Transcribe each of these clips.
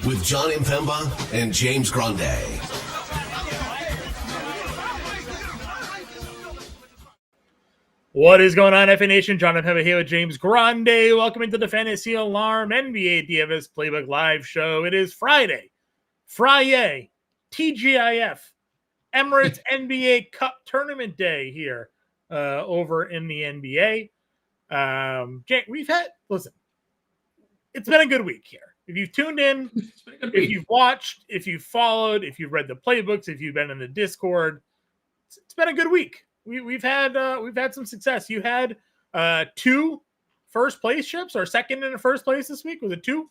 with John Impemba and James Grande. What is going on, FANation? John Impemba here with James Grande. Welcome into the Fantasy Alarm NBA DFS Playbook Live Show. It is Friday, TGIF, Emirates NBA Cup Tournament Day here over in the NBA. Listen, it's been a good week here. If you've tuned in, if you've watched, if you've followed, if you've read the playbooks, if you've been in the Discord, it's been a good week. We've had some success. You had 2 first place ships, or second and first place this week. Was it 2?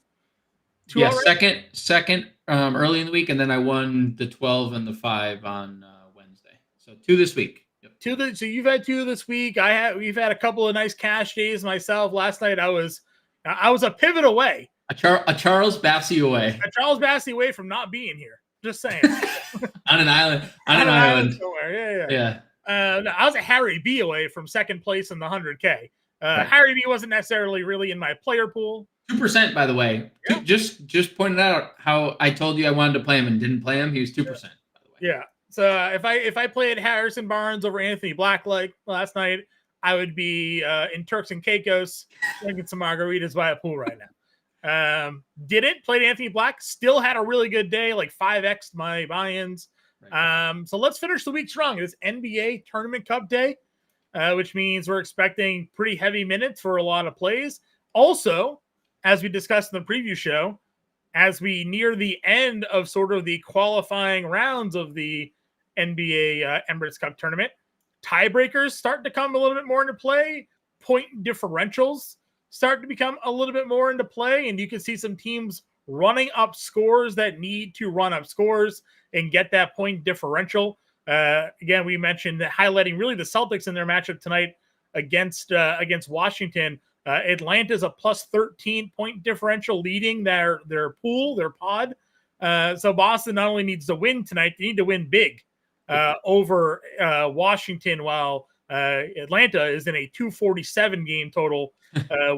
Yeah, already? second early in the week, and then I won the 12 and the 5 on Wednesday. So 2 this week. Yep. So you've had 2 this week. We've had a couple of nice cash days myself. Last night I was a pivot away. A Charles Bassey away. A Charles Bassey away from not being here. Just saying. on an island. On an island. Somewhere. Yeah. I was a Harry B away from second place in the 100K. Right. Harry B wasn't necessarily really in my player pool. 2%, by the way. Yeah. Just pointed out how I told you I wanted to play him and didn't play him. He was 2%, by the way. Yeah. So if I played Harrison Barnes over Anthony Black like last night, I would be in Turks and Caicos drinking some margaritas by a pool right now. Didn't played Anthony Black. Still had a really good day, like 5x'd my buy-ins. Right. So let's finish the week strong. It's NBA Tournament Cup Day, which means we're expecting pretty heavy minutes for a lot of plays. Also, as we discussed in the preview show, as we near the end of sort of the qualifying rounds of the NBA Emirates Cup Tournament, tiebreakers start to come a little bit more into play. Point differentials start to become a little bit more into play, and you can see some teams running up scores that need to run up scores and get that point differential. Again, we mentioned that highlighting really the Celtics in their matchup tonight against Washington. Atlanta's a plus 13 point differential leading their pod. So Boston not only needs to win tonight, they need to win big over Washington, while Atlanta is in a 247 game total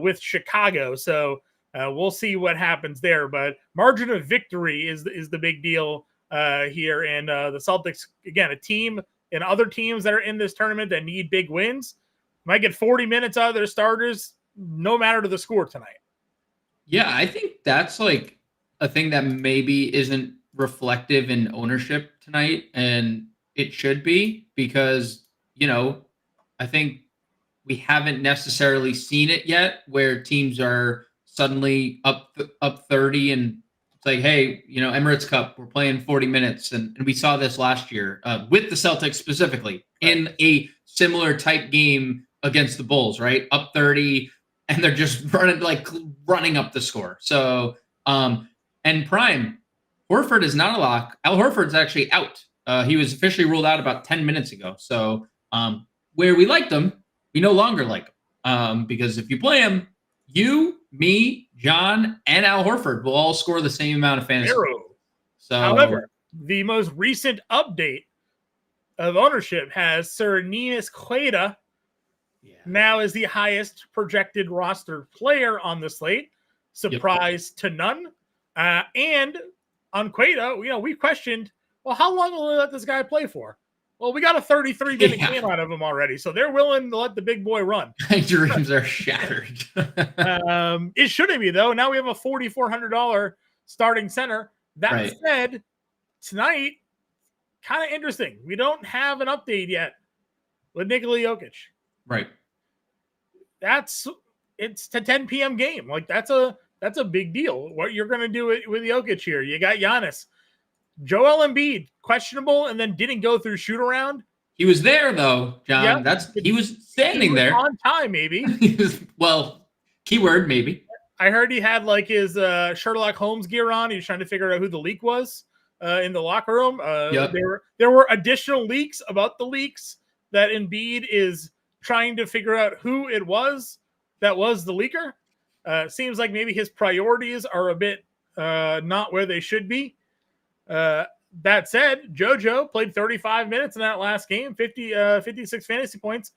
with Chicago. So we'll see what happens there. But margin of victory is the big deal here. And the Celtics, again, a team and other teams that are in this tournament that need big wins might get 40 minutes out of their starters, no matter to the score tonight. Yeah, I think that's like a thing that maybe isn't reflective in ownership tonight. And it should be, because, I think we haven't necessarily seen it yet where teams are suddenly up 30 and it's like, hey, Emirates Cup, we're playing 40 minutes. And we saw this last year with the Celtics specifically in a similar type game against the Bulls, right? Up 30, and they're just running up the score. So, and Prime, Horford is not a lock. Al Horford's actually out. He was officially ruled out about 10 minutes ago. So where we liked him, we no longer like him. Because if you play him, you, me, John, and Al Horford will all score the same amount of fantasy. So, however, the most recent update of ownership has Sir Neemias Queta now is the highest projected roster player on the slate. Surprise to none. And on Queta, we questioned, well, how long will they let this guy play for? Well, we got a 33-minute game out of him already, so they're willing to let the big boy run. My dreams are shattered. It shouldn't be, though. Now we have a $4,400 starting center. That said, tonight, kind of interesting. We don't have an update yet with Nikola Jokic. Right. It's a 10 p.m. game. Like that's a big deal. What you're going to do with Jokic here? You got Giannis. Joel Embiid, questionable, and then didn't go through shoot around. He was there though, John. Yep. He was standing there on time, maybe. Keyword maybe. I heard he had like his Sherlock Holmes gear on. He was trying to figure out who the leak was in the locker room. There were additional leaks about the leaks that Embiid is trying to figure out who it was that was the leaker. Seems like maybe his priorities are a bit not where they should be. That said, JoJo played 35 minutes in that last game, 56 fantasy points.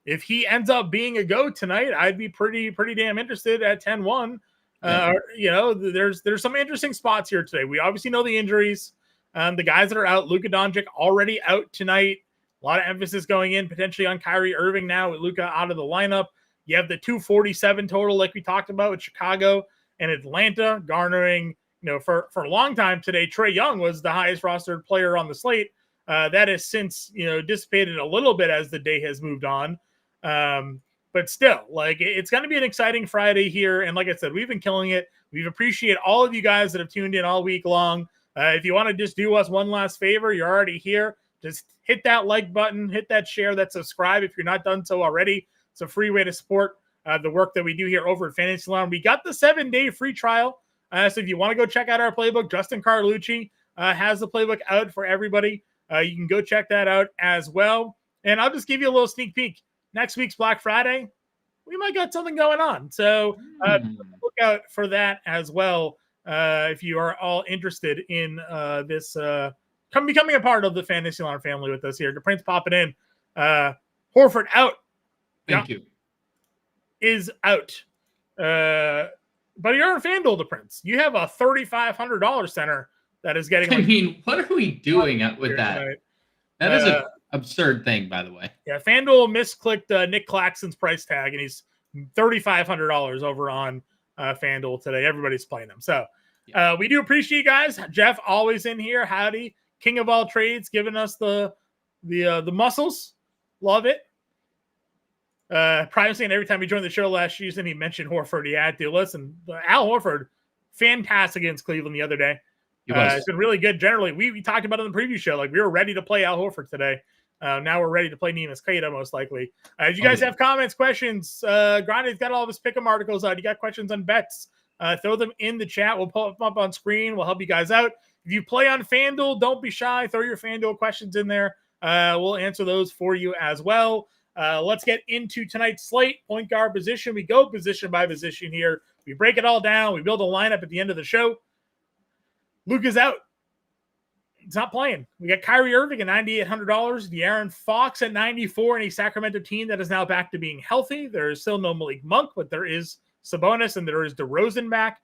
If he ends up being a go tonight, I'd be pretty damn interested at 10-1. There's some interesting spots here today. We obviously know the injuries. The guys that are out, Luka Doncic already out tonight. A lot of emphasis going in potentially on Kyrie Irving now with Luka out of the lineup. You have the 247 total, like we talked about with Chicago and Atlanta, garnering, for a long time today, Trae Young was the highest rostered player on the slate. That has since, dissipated a little bit as the day has moved on. But still, it's going to be an exciting Friday here. And like I said, we've been killing it. We appreciate all of you guys that have tuned in all week long. If you want to just do us one last favor, you're already here. Just hit that like button, hit that share, that subscribe if you're not done so already. It's a free way to support the work that we do here over at Fantasy Alarm. We got the 7-day free trial. So if you want to go check out our playbook, Justin Carlucci has the playbook out for everybody. You can go check that out as well. And I'll just give you a little sneak peek. Next week's Black Friday, we might got something going on. So look out for that as well if you are all interested in this becoming a part of the Fantasy Alarm family with us here. The Prince popping in. Horford out. Thank you. Is out. But you're on FanDuel, the Prince. You have a $3,500 center that is getting. What are we doing with that? Tonight. That is an absurd thing, by the way. Yeah, FanDuel misclicked Nick Claxton's price tag, and he's $3,500 over on FanDuel today. Everybody's playing him. So we do appreciate you guys. Jeff always in here. Howdy. King of all trades, giving us the muscles. Love it. Probably saying every time he joined the show last season, he mentioned Horford. Yeah, dude, listen, Al Horford, fantastic against Cleveland the other day. It's been really good. Generally, we talked about it in the preview show. We were ready to play Al Horford today. Now we're ready to play Neemias Queta, most likely. If you guys have comments, questions, Grande's got all of his pick'em articles out. You got questions on bets, throw them in the chat. We'll pull them up on screen. We'll help you guys out. If you play on FanDuel, don't be shy. Throw your FanDuel questions in there. We'll answer those for you as well. Let's get into tonight's slate. Point guard position. We go position by position here. We break it all down. We build a lineup at the end of the show. Luka's out. He's not playing. We got Kyrie Irving at $9,800. De'Aaron Fox at $94, and a Sacramento team that is now back to being healthy. There is still no Malik Monk, but there is Sabonis and there is DeRozan back.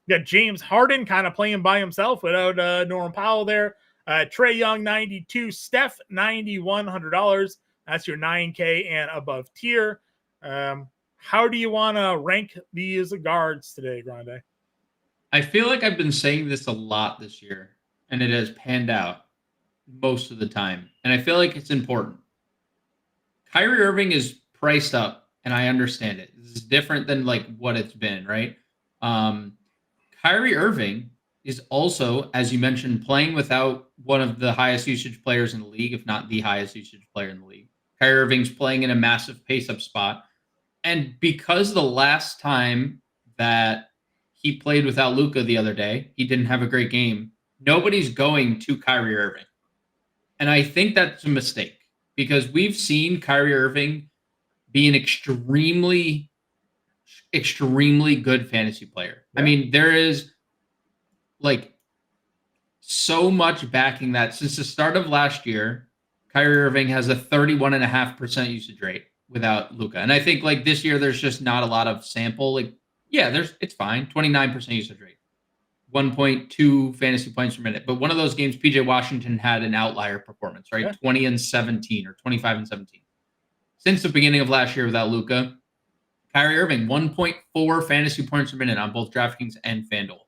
You got James Harden kind of playing by himself without Norman Powell there. Trae Young, 92. Steph, $9,100. That's your 9K and above tier. How do you want to rank these guards today, Grande? I feel like I've been saying this a lot this year, and it has panned out most of the time. And I feel like it's important. Kyrie Irving is priced up, and I understand it. This is different than what it's been, right? Kyrie Irving is also, as you mentioned, playing without one of the highest usage players in the league, if not the highest usage player in the league. Kyrie Irving's playing in a massive pace-up spot. And because the last time that he played without Luka the other day, he didn't have a great game, nobody's going to Kyrie Irving. And I think that's a mistake because we've seen Kyrie Irving be an extremely, extremely good fantasy player. Yeah. I mean, there is so much backing that since the start of last year, Kyrie Irving has a 31.5% usage rate without Luka. And I think this year, there's just not a lot of sample. It's fine. 29% usage rate, 1.2 fantasy points per minute. But one of those games, PJ Washington had an outlier performance, right? Yeah. 20-17 or 25-17. Since the beginning of last year without Luka, Kyrie Irving, 1.4 fantasy points per minute on both DraftKings and FanDuel.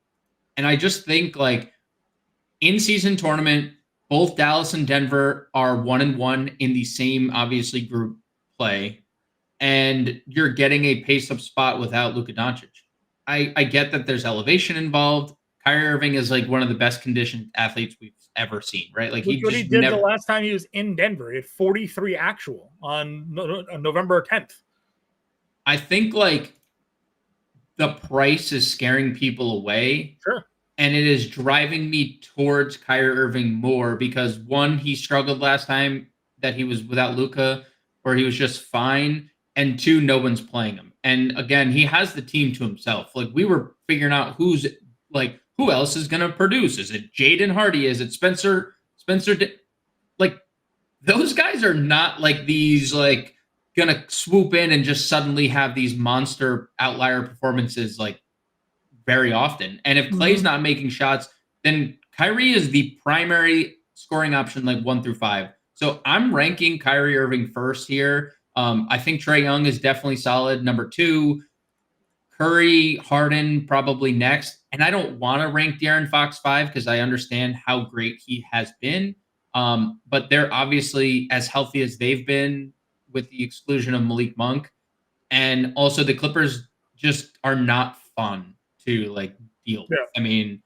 And I just think in-season tournament, both Dallas and Denver are 1-1 in the same, obviously, group play. And you're getting a pace-up spot without Luka Doncic. I get that there's elevation involved. Kyrie Irving is one of the best conditioned athletes we've ever seen, right? Look what he did the last time he was in Denver. He had 43 actual on November 10th. I think the price is scaring people away. Sure. And it is driving me towards Kyrie Irving more because one, he struggled last time that he was without Luka, where he was just fine. And two, no one's playing him. And again, he has the team to himself. We were figuring out who else is going to produce. Is it Jaden Hardy? Is it Spencer? Those guys are not these gonna swoop in and just suddenly have these monster outlier performances very often. And if Clay's not making shots, then Kyrie is the primary scoring option, like 1 through 5. So I'm ranking Kyrie Irving first here. I think Trae Young is definitely solid. Number 2, Curry, Harden probably next. And I don't want to rank De'Aaron Fox 5 because I understand how great he has been. But they're obviously as healthy as they've been with the exclusion of Malik Monk. And also the Clippers just are not fun to like deal with. Yeah. I mean,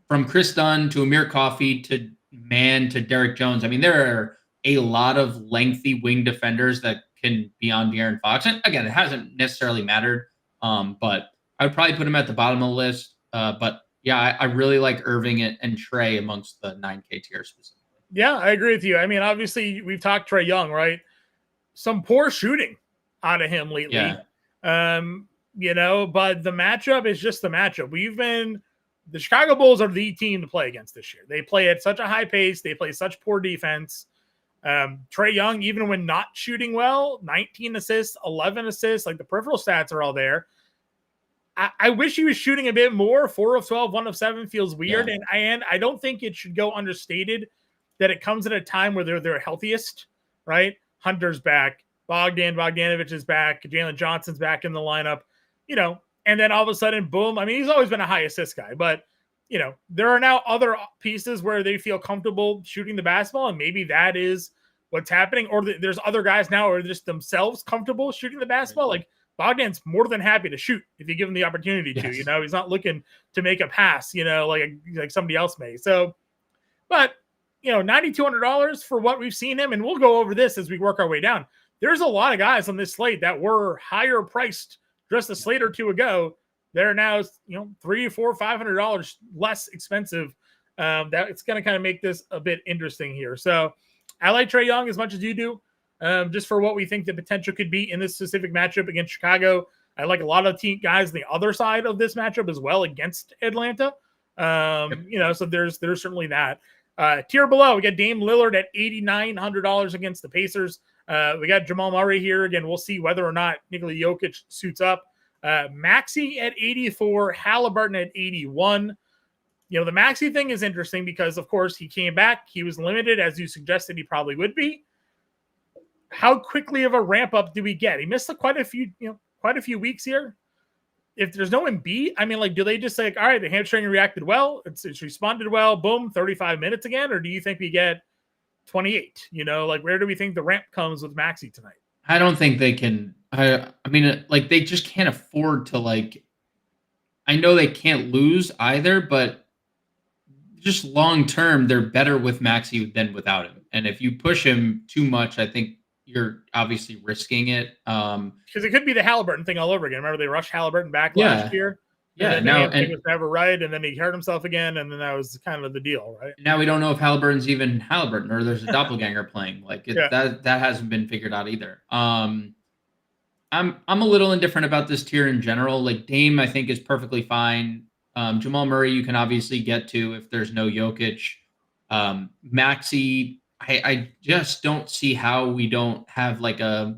from Chris Dunn to Amir Coffey to Mann to Derek Jones. I mean, there are a lot of lengthy wing defenders that can be on De'Aaron Fox. And again, it hasn't necessarily mattered. But I would probably put him at the bottom of the list. But yeah, I really like Irving and Trae amongst the 9K tier specifically. Yeah, I agree with you. I mean, obviously, we've talked Trae Young, right? Some poor shooting out of him lately. Yeah. But the matchup is just the matchup. The Chicago Bulls are the team to play against this year. They play at such a high pace. They play such poor defense. Trae Young, even when not shooting well, 19 assists, 11 assists, like the peripheral stats are all there. I wish he was shooting a bit more. 4 of 12, 1 of 7 feels weird. Yeah. And I don't think it should go understated that it comes at a time where they're their healthiest, right? Hunter's back. Bogdanovich is back. Jalen Johnson's back in the lineup, and then all of a sudden, boom. I mean, he's always been a high assist guy, but, there are now other pieces where they feel comfortable shooting the basketball, and maybe that is what's happening. Or there's other guys now who are just themselves comfortable shooting the basketball. Like Bogdan's more than happy to shoot if you give him the opportunity to, he's not looking to make a pass, like somebody else may. So, but, $9,200 for what we've seen him, and we'll go over this as we work our way down. There's a lot of guys on this slate that were higher priced just a slate or two ago. They're now, $300, $400, $500 less expensive. That it's going to kind of make this a bit interesting here. So I like Trae Young as much as you do, just for what we think the potential could be in this specific matchup against Chicago. I like a lot of team guys on the other side of this matchup as well against Atlanta. So there's certainly that. Tier below, we got Dame Lillard at $8,900 against the Pacers. We got Jamal Murray here. Again, we'll see whether or not Nikola Jokic suits up. Maxey at 84, Halliburton at 81. The Maxey thing is interesting because, of course, he came back. He was limited, as you suggested he probably would be. How quickly of a ramp up do we get? He missed quite a few weeks here. If there's no Embiid, I mean, do they just say, all right, the hamstring reacted well, it's responded well, boom, 35 minutes again? Or do you think we get 28? Where do we think the ramp comes with Maxey tonight? I don't think they can. I mean, they just can't afford to, I know they can't lose either, but just long term, they're better with Maxey than without him. And if you push him too much, I think you're obviously risking it. Because it could be the Halliburton thing all over again. Remember, they rushed Halliburton back last year? Yeah, and it was never right, and then he hurt himself again, and then that was kind of the deal, right? Now we don't know if Halliburton's even Halliburton or there's a doppelganger playing. That hasn't been figured out either. I'm a little indifferent about this tier in general. Dame, I think, is perfectly fine. Jamal Murray, you can obviously get to if there's no Jokic. Maxey, I just don't see how we don't have a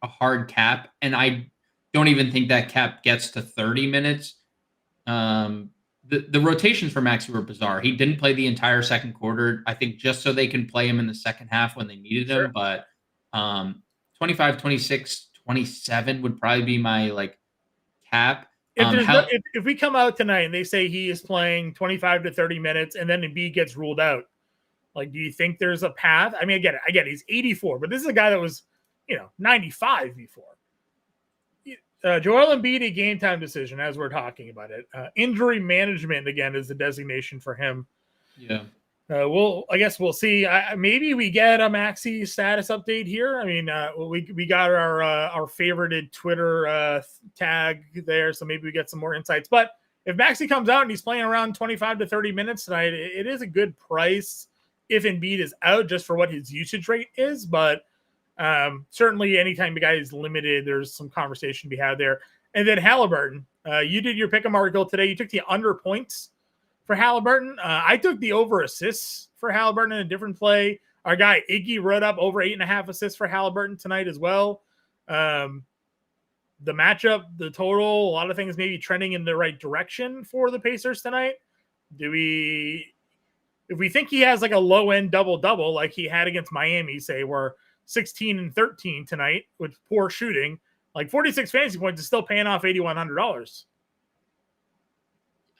hard cap, and I don't even think that cap gets to 30 minutes. The rotations for Maxey were bizarre. He didn't play the entire second quarter, I think, just so they can play him in the second half when they needed him. But 25, 26, 27 would probably be my cap. If we come out tonight and they say he is playing 25 to 30 minutes and then Embiid gets ruled out, do you think there's a path? I mean, I get it. He's 84, but this is a guy that was, 95 before. Joel Embiid, a game time decision as we're talking about it. Injury management, again, is the designation for him. Yeah. I guess we'll see. Maybe we get a Maxey status update here. I mean, we got our favorited Twitter tag there, so maybe we get some more insights. But if Maxey comes out and he's playing around 25 to 30 minutes tonight, it is a good price if Embiid is out, just for what his usage rate is. But certainly anytime the guy is limited, there's some conversation to be had there. And then Halliburton, you did your pick 'em article today. You took the under points for Halliburton. I took the over assists for Halliburton in a different play. Our guy Iggy wrote up over 8.5 assists for Halliburton tonight as well. the matchup, the total, a lot of things maybe trending in the right direction for the Pacers tonight. If we think he has like a low end double like he had against Miami, say we're 16 and 13 tonight with poor shooting, like 46 fantasy points is still paying off $8,100.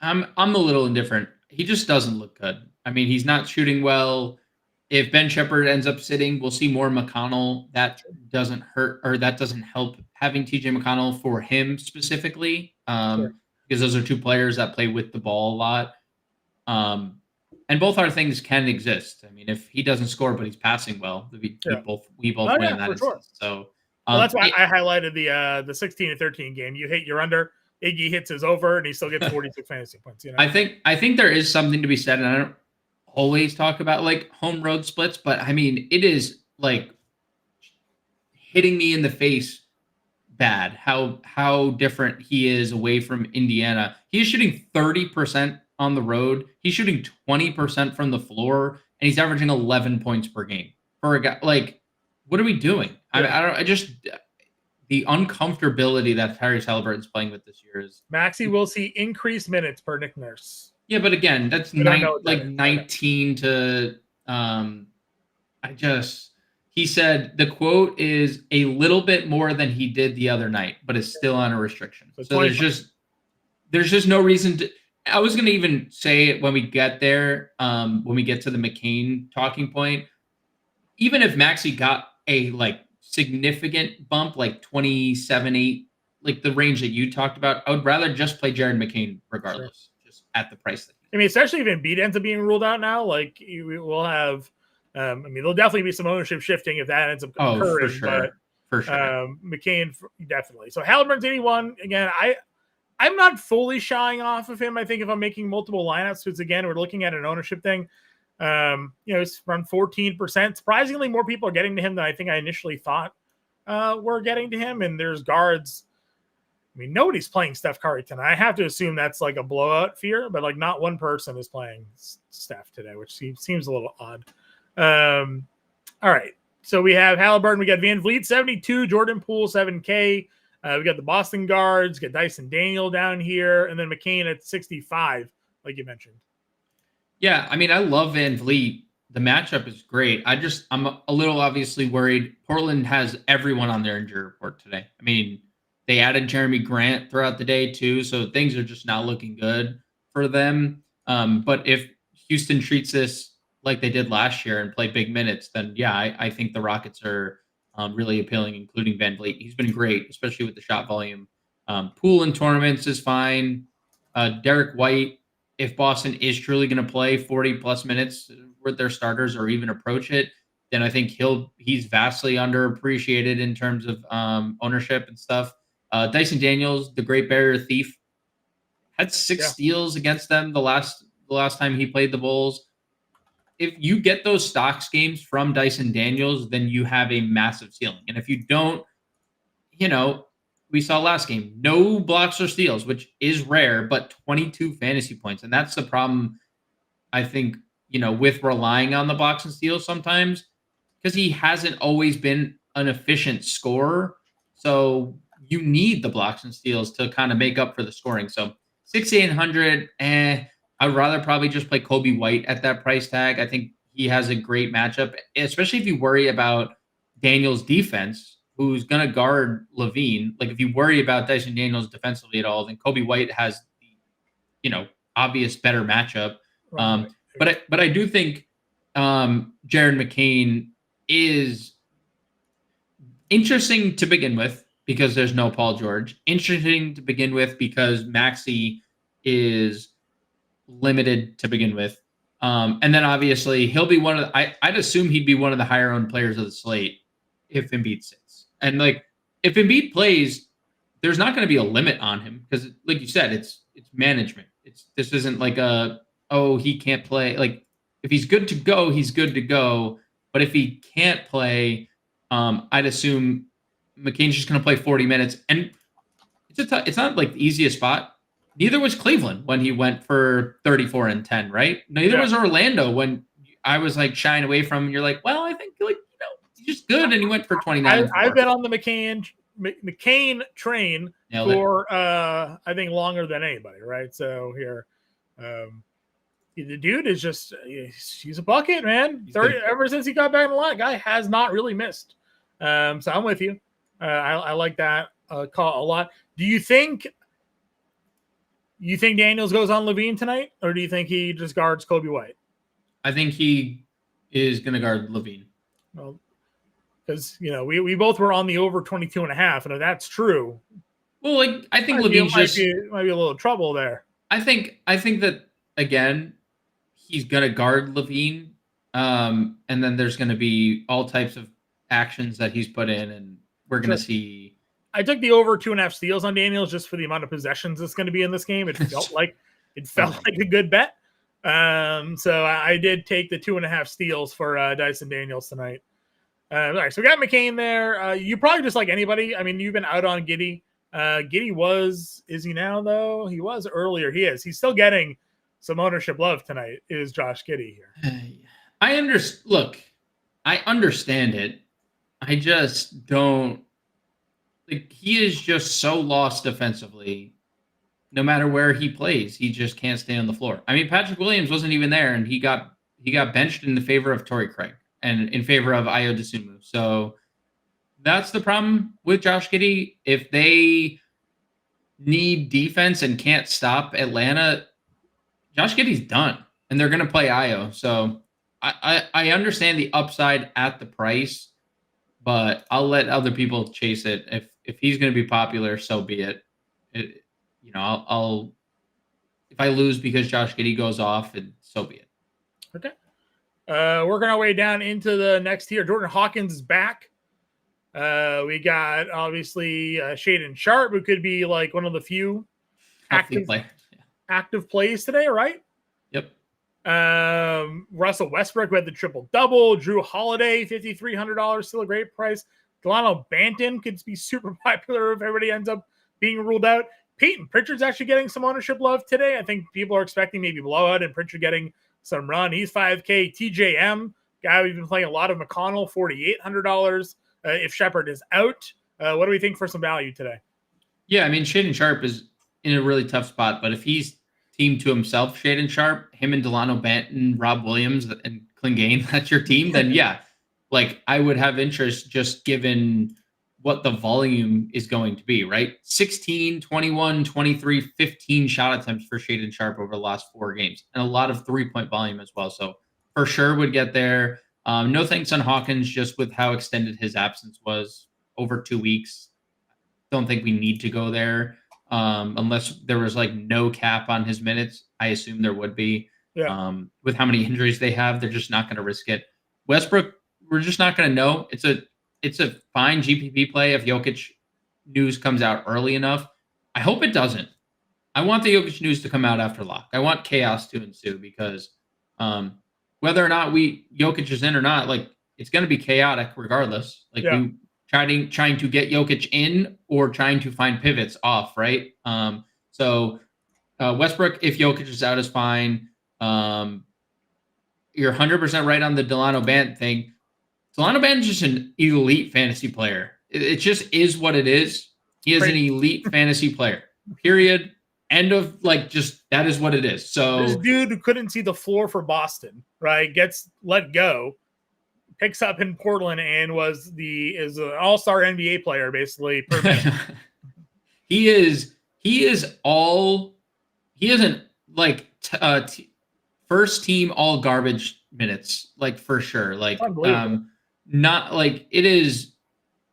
I'm a little indifferent. He just doesn't look good. I mean, he's not shooting well. If Ben Shepherd ends up sitting, we'll see more McConnell. That doesn't hurt, or that doesn't help having TJ McConnell for him specifically, because those are two players that play with the ball a lot. And both our things can exist. I mean, if he doesn't score but he's passing well, we both win in that instance. Sure. So that's why I highlighted the 16 to 13 game. You hit your under. Iggy hits his over, and he still gets 46 fantasy points. You know? I think there is something to be said, and I don't always talk about like home road splits, but I mean, it is like hitting me in the face bad how different he is away from Indiana. He's shooting 30% on the road. He's shooting 20% from the floor, and he's averaging 11 points per game for a guy. Like, what are we doing? Yeah. I just the uncomfortability that Tyrese Halliburton's playing with this year is. Maxey will see increased minutes per Nick Nurse. Yeah, but again, that's 19 to. He said the quote is a little bit more than he did the other night, but it's still on a restriction. So there's just no reason to. I was going to even say it when we get there, when we get to the McCain talking point, even if Maxey got a like significant bump, like 27-8, like the range that you talked about, I would rather just play Jared McCain regardless, just at the price. I mean, especially if Embiid ends up being ruled out now, like we'll have, I mean, there'll definitely be some ownership shifting if that ends up occurring. For sure. McCain, definitely. So Halliburton's 81. Again, I'm not fully shying off of him. I think if I'm making multiple lineups, because again, we're looking at an ownership thing. It's around 14%. Surprisingly, more people are getting to him than I think I initially thought were getting to him. And there's guards. I mean, nobody's playing Steph Curry tonight. I have to assume that's like a blowout fear, but like not one person is playing Steph today, which seems a little odd. All right. So we have Halliburton. We got Van Vliet, 72, Jordan Poole, 7K. We got the Boston guards, got Dyson Daniel down here, and then McCain at 65, like you mentioned. Yeah, I mean, I love Van Vliet. The matchup is great. I'm a little obviously worried. Portland has everyone on their injury report today. I mean, they added Jeremy Grant throughout the day too, so things are just not looking good for them. But if Houston treats this like they did last year and play big minutes, then yeah, I think the Rockets are really appealing, including Van Vliet. He's been great, especially with the shot volume. Poole in tournaments is fine. Derek White, if Boston is truly going to play 40-plus minutes with their starters or even approach it, then I think he's vastly underappreciated in terms of ownership and stuff. Dyson Daniels, the great barrier thief, had 6 steals against them the last time he played the Bulls. If you get those stocks games from Dyson Daniels, then you have a massive ceiling. And if you don't, we saw last game, no blocks or steals, which is rare, but 22 fantasy points. And that's the problem, I think, with relying on the blocks and steals sometimes, because he hasn't always been an efficient scorer. So you need the blocks and steals to kind of make up for the scoring. So 6,800, I'd rather probably just play Kobe White at that price tag. I think he has a great matchup, especially if you worry about Daniels' defense, who's going to guard Levine. Like if you worry about Dyson Daniels defensively at all, then Kobe White has the, obvious better matchup. Right. But I do think Jared McCain is interesting to begin with because there's no Paul George. Interesting to begin with because Maxey is limited to begin with. And then obviously he'll be one of the, I'd assume he'd be one of the higher owned players of the slate if Embiid sits. And like if Embiid plays, there's not going to be a limit on him because like you said, it's management. This isn't like he can't play. Like if he's good to go, he's good to go. But if he can't play, I'd assume McCain's just going to play 40 minutes. And it's not like the easiest spot. Neither was Cleveland when he went for 34 and 10, right? Neither was Orlando when I was like shying away from him. And you're like, well, I think he's just good. And he went for 29. I've been on the McCain McCain train for I think longer than anybody, right? So here, the dude is just he's a bucket, man. 30 ever since he got back in the line, guy has not really missed. So I'm with you. I like that call a lot. Do you think Daniels goes on Levine tonight, or do you think he just guards Kobe White? I think he is going to guard Levine. Well, because we both were on the over 22.5, and if that's true, well, like I think Levine's might be a little trouble there. I think that again, he's going to guard Levine, and then there's going to be all types of actions that he's put in, and we're going to see. I took the over 2.5 steals on Daniels just for the amount of possessions that's going to be in this game. It felt like a good bet. So I did take the 2.5 steals for Dyson Daniels tonight. All right, so we got McCain there. You probably just like anybody. I mean, you've been out on Giddey. Is he now though? He was earlier. He is. He's still getting some ownership love tonight. Is Josh Giddey here? I understand it. I just don't. Like, he is just so lost defensively. No matter where he plays, he just can't stay on the floor. I mean, Patrick Williams wasn't even there, and he got benched in the favor of Torrey Craig and in favor of Ayo Dosunmu. So that's the problem with Josh Giddey. If they need defense and can't stop Atlanta, Josh Giddey's done, and they're going to play Ayo. So I understand the upside at the price, but I'll let other people chase it. If he's going to be popular, so be it. I'll if I lose because Josh Giddey goes off, and so be it. Okay. Working our way down into the next tier. Jordan Hawkins is back. We got obviously Shaedon Sharpe, who could be like one of the few active plays today, right? Yep. Russell Westbrook, who had the triple double. Drew Holiday, $5,300, still a great price. Delano Banton could be super popular if everybody ends up being ruled out. Peyton Pritchard's actually getting some ownership love today. I think people are expecting maybe blowout and Pritchard getting some run. He's $5K. TJM, guy we've been playing a lot of. McConnell, $4,800. If Shepard is out, what do we think for some value today? Yeah, I mean, Shaedon Sharpe is in a really tough spot, but if he's teamed to himself, Shaedon Sharpe, him and Delano Banton, Rob Williams, and Clingain, that's your team, then yeah, like I would have interest just given what the volume is going to be, right? 16, 21, 23, 15 shot attempts for Shaedon Sharpe over the last 4 games, and a lot of 3-point volume as well. So for sure would get there. No thanks on Hawkins, just with how extended his absence was, over 2 weeks. Don't think we need to go there unless there was like no cap on his minutes. I assume there would be. Yeah. With how many injuries they have, they're just not going to risk it. Westbrook, we're just not going to know. It's a fine GPP play if Jokic news comes out early enough. I hope it doesn't. I want the Jokic news to come out after lock. I want chaos to ensue because whether or not Jokic is in or not, like it's going to be chaotic regardless. Like you trying to get Jokic in or trying to find pivots off, right? So Westbrook, if Jokic is out, is fine. You're 100% right on the Delano Bant thing. Delano Bant is just an elite fantasy player. It just is what it is. He is an elite fantasy player. Period. End of just that is what it is. So this dude who couldn't see the floor for Boston, right, gets let go, picks up in Portland, and is an all-star NBA player basically per minute. He isn't first team all garbage minutes, like for sure. Like not like it is.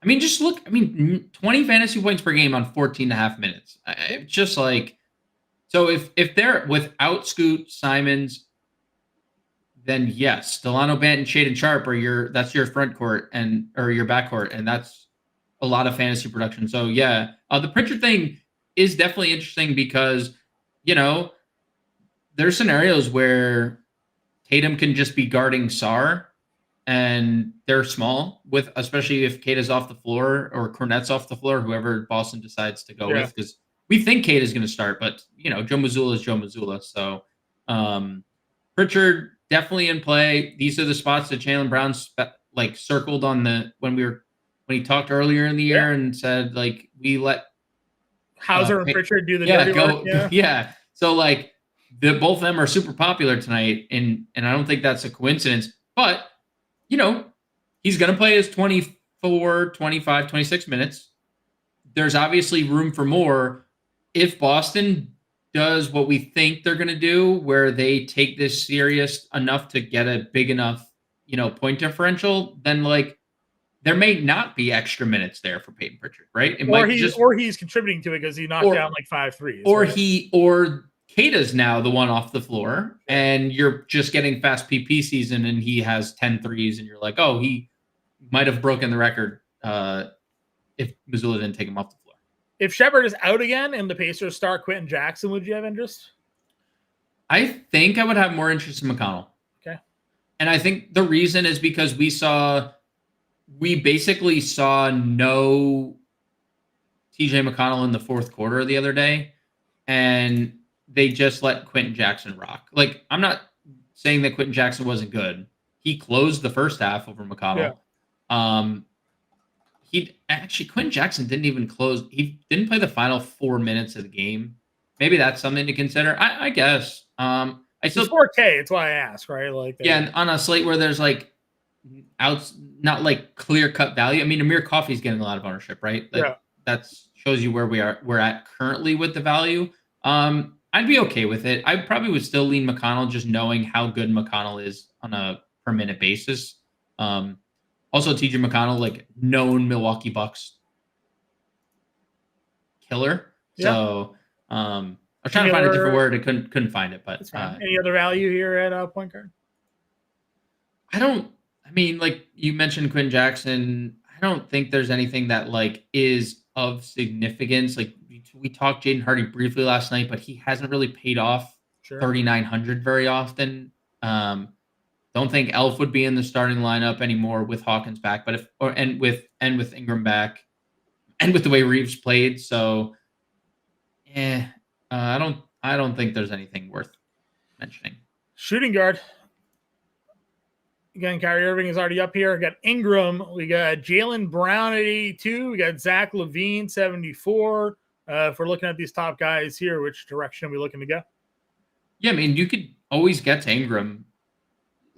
I mean, just look. I mean, 20 fantasy points per game on 14.5 minutes. It's just like, so if they're without Scoot, Simons, then yes, Delano Banton, Shaedon Sharpe that's your front court or your back court, and that's a lot of fantasy production. So yeah, the Pritchard thing is definitely interesting because there's scenarios where Tatum can just be guarding Sarr, and they're small especially if Kate is off the floor or Cornette's off the floor, whoever Boston decides to go with, because we think Kate is going to start, but Joe Mazzulla is Joe Mazzulla. So Pritchard definitely in play. These are the spots that Jaylen Brown circled on when when he talked earlier in the year and said, like, we let Hauser and Pritchard do the yeah, dirty work. Yeah. So, like, both of them are super popular tonight, and I don't think that's a coincidence. But, you know, he's going to play his 24, 25, 26 minutes. There's obviously room for more. If Boston does what we think they're going to do, where they take this serious enough to get a big enough, point differential, then, like, there may not be extra minutes there for Peyton Pritchard, right? Or he's contributing to it because he knocked down like 5 threes. Or Kata's now the one off the floor, and you're just getting fast PP season, and he has 10 threes, and you're like, oh, he might have broken the record if Missoula didn't take him off the floor. If Shepard is out again and the Pacers start Quentin Jackson, would you have interest? I think I would have more interest in McConnell. Okay. And I think the reason is because we basically saw no TJ McConnell in the fourth quarter the other day, and they just let Quentin Jackson rock. Like, I'm not saying that Quentin Jackson wasn't good. He closed the first half over McConnell. Yeah. Quentin Jackson didn't even close. He didn't play the final 4 minutes of the game. Maybe that's something to consider. I guess. It's 4K. It's why I asked, right? Like, and on a slate where there's like not like clear cut value. I mean, Amir Coffey's getting a lot of ownership, right? Like, that shows you where we're at currently with the value. I'd be okay with it. I probably would still lean McConnell, just knowing how good McConnell is on a per minute basis. Also, TJ McConnell, like, known Milwaukee Bucks killer. Yeah. So I was trying to find a different word. I couldn't find it. But any other value here at point guard? I mean, like you mentioned Quentin Jackson. I don't think there's anything that, like, is of significance. Like, we talked Jaden Hardy briefly last night, but he hasn't really paid off 3,900 very often. Don't think Elf would be in the starting lineup anymore with Hawkins back, but with Ingram back, and with the way Reeves played. So, I don't think there's anything worth mentioning. Shooting guard. Again, Kyrie Irving is already up here. We got Ingram. We got Jaylen Brown at 82. We got Zach LaVine, 74. If we're looking at these top guys here, which direction are we looking to go? Yeah, I mean, you could always get to Ingram.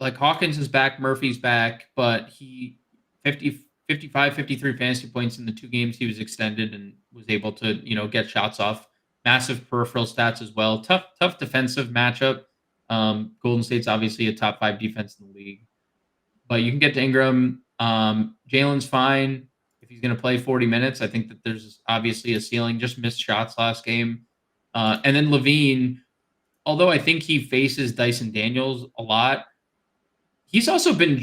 Like, Hawkins is back, Murphy's back, but he 55, 53 fantasy points in the 2 games he was extended and was able to, get shots off. Massive peripheral stats as well. Tough defensive matchup. Golden State's obviously a top 5 defense in the league. But you can get to Ingram. Jalen's fine if he's going to play 40 minutes. I think that there's obviously a ceiling. Just missed shots last game. And then LaVine, although I think he faces Dyson Daniels a lot, he's also been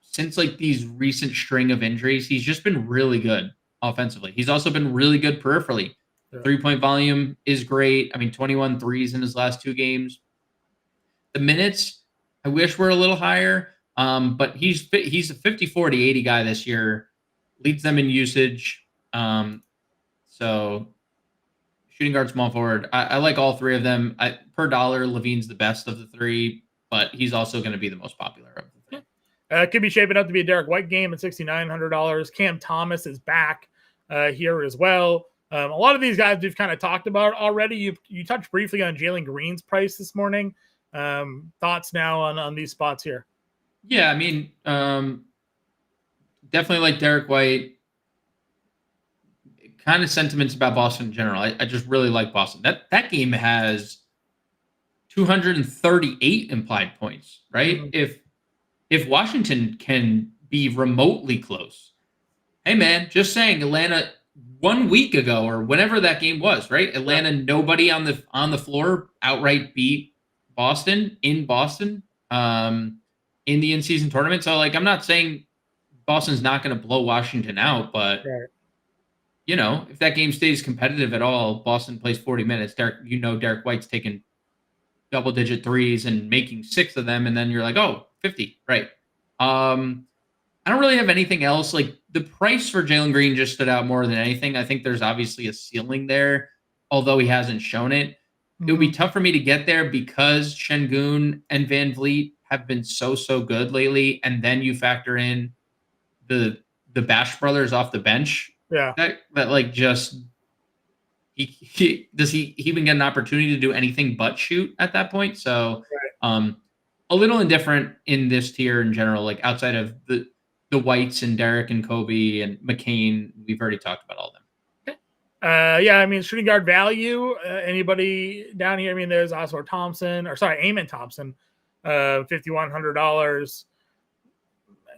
since like these recent string of injuries, he's just been really good offensively. He's also been really good peripherally. Yeah. 3-point volume is great. I mean, 21 threes in his last 2 games. The minutes, I wish were a little higher. But he's a 50-40-80 guy this year, leads them in usage. So shooting guard, small forward. I like all 3 of them. Per dollar, LaVine's the best of the 3, but he's also going to be the most popular of the 3. It could be shaping up to be a Derek White game at $6,900. Cam Thomas is back here as well. A lot of these guys we've kind of talked about already. You touched briefly on Jalen Green's price this morning. Thoughts now on these spots here? Yeah, I mean, definitely like Derek White. Kind of sentiments about Boston in general. I just really like Boston. That game has 238 implied points, right? Mm-hmm. If Washington can be remotely close, hey man, just saying, Atlanta 1 week ago or whenever that game was, right? Atlanta, nobody on the floor outright beat Boston in Boston. In the in-season tournament. So, like, I'm not saying Boston's not going to blow Washington out, but, if that game stays competitive at all, Boston plays 40 minutes, Derek White's taking double-digit threes and making 6 of them, and then you're like, oh, 50, right. I don't really have anything else. Like, the price for Jalen Green just stood out more than anything. I think there's obviously a ceiling there, although he hasn't shown it. Mm-hmm. It would be tough for me to get there because Şengün and Van Vliet have been so good lately, and then you factor in the the Bash brothers off the bench. Yeah. That like just does he even get an opportunity to do anything but shoot at that point? So a little indifferent in this tier in general, like outside of the Whites and Derek and Kobe and McCain. We've already talked about all of them. Yeah, I mean, shooting guard value. Anybody down here? I mean, there's also Amon Thompson, $5,100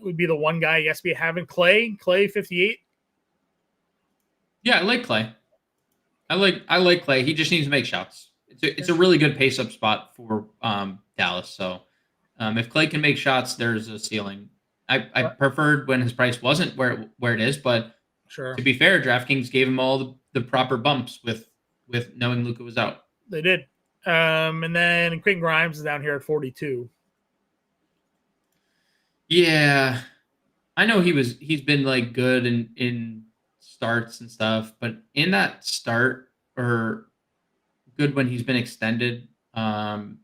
would be the one guy yes be having. Clay 58. Yeah, I like Clay. I like Clay. He just needs to make shots. It's a really good pace up spot for Dallas. So if Clay can make shots, there's a ceiling. I preferred when his price wasn't where it is, but sure. To be fair, DraftKings gave him all the proper bumps with knowing Luka was out. They did. And then Quentin Grimes is down here at 42. Yeah. I know he's been like good in starts and stuff, but in that start or good when he's been extended, he only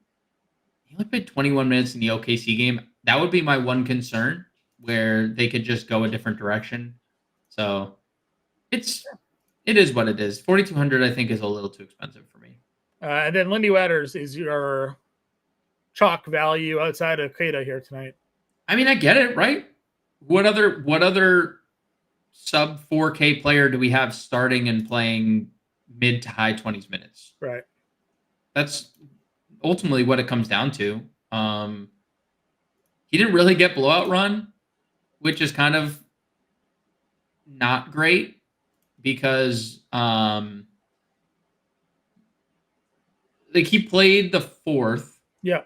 played 21 minutes in the OKC game. That would be my one concern where they could just go a different direction. So it is what it is. 4,200 I think is a little too expensive for me. And then Lindy Wetters is your chalk value outside of Queta here tonight. I mean, I get it, right? What other sub 4K player do we have starting and playing mid to high 20s minutes? Right. That's ultimately what it comes down to. He didn't really get blowout run, which is kind of not great because like he played the fourth. Yeah.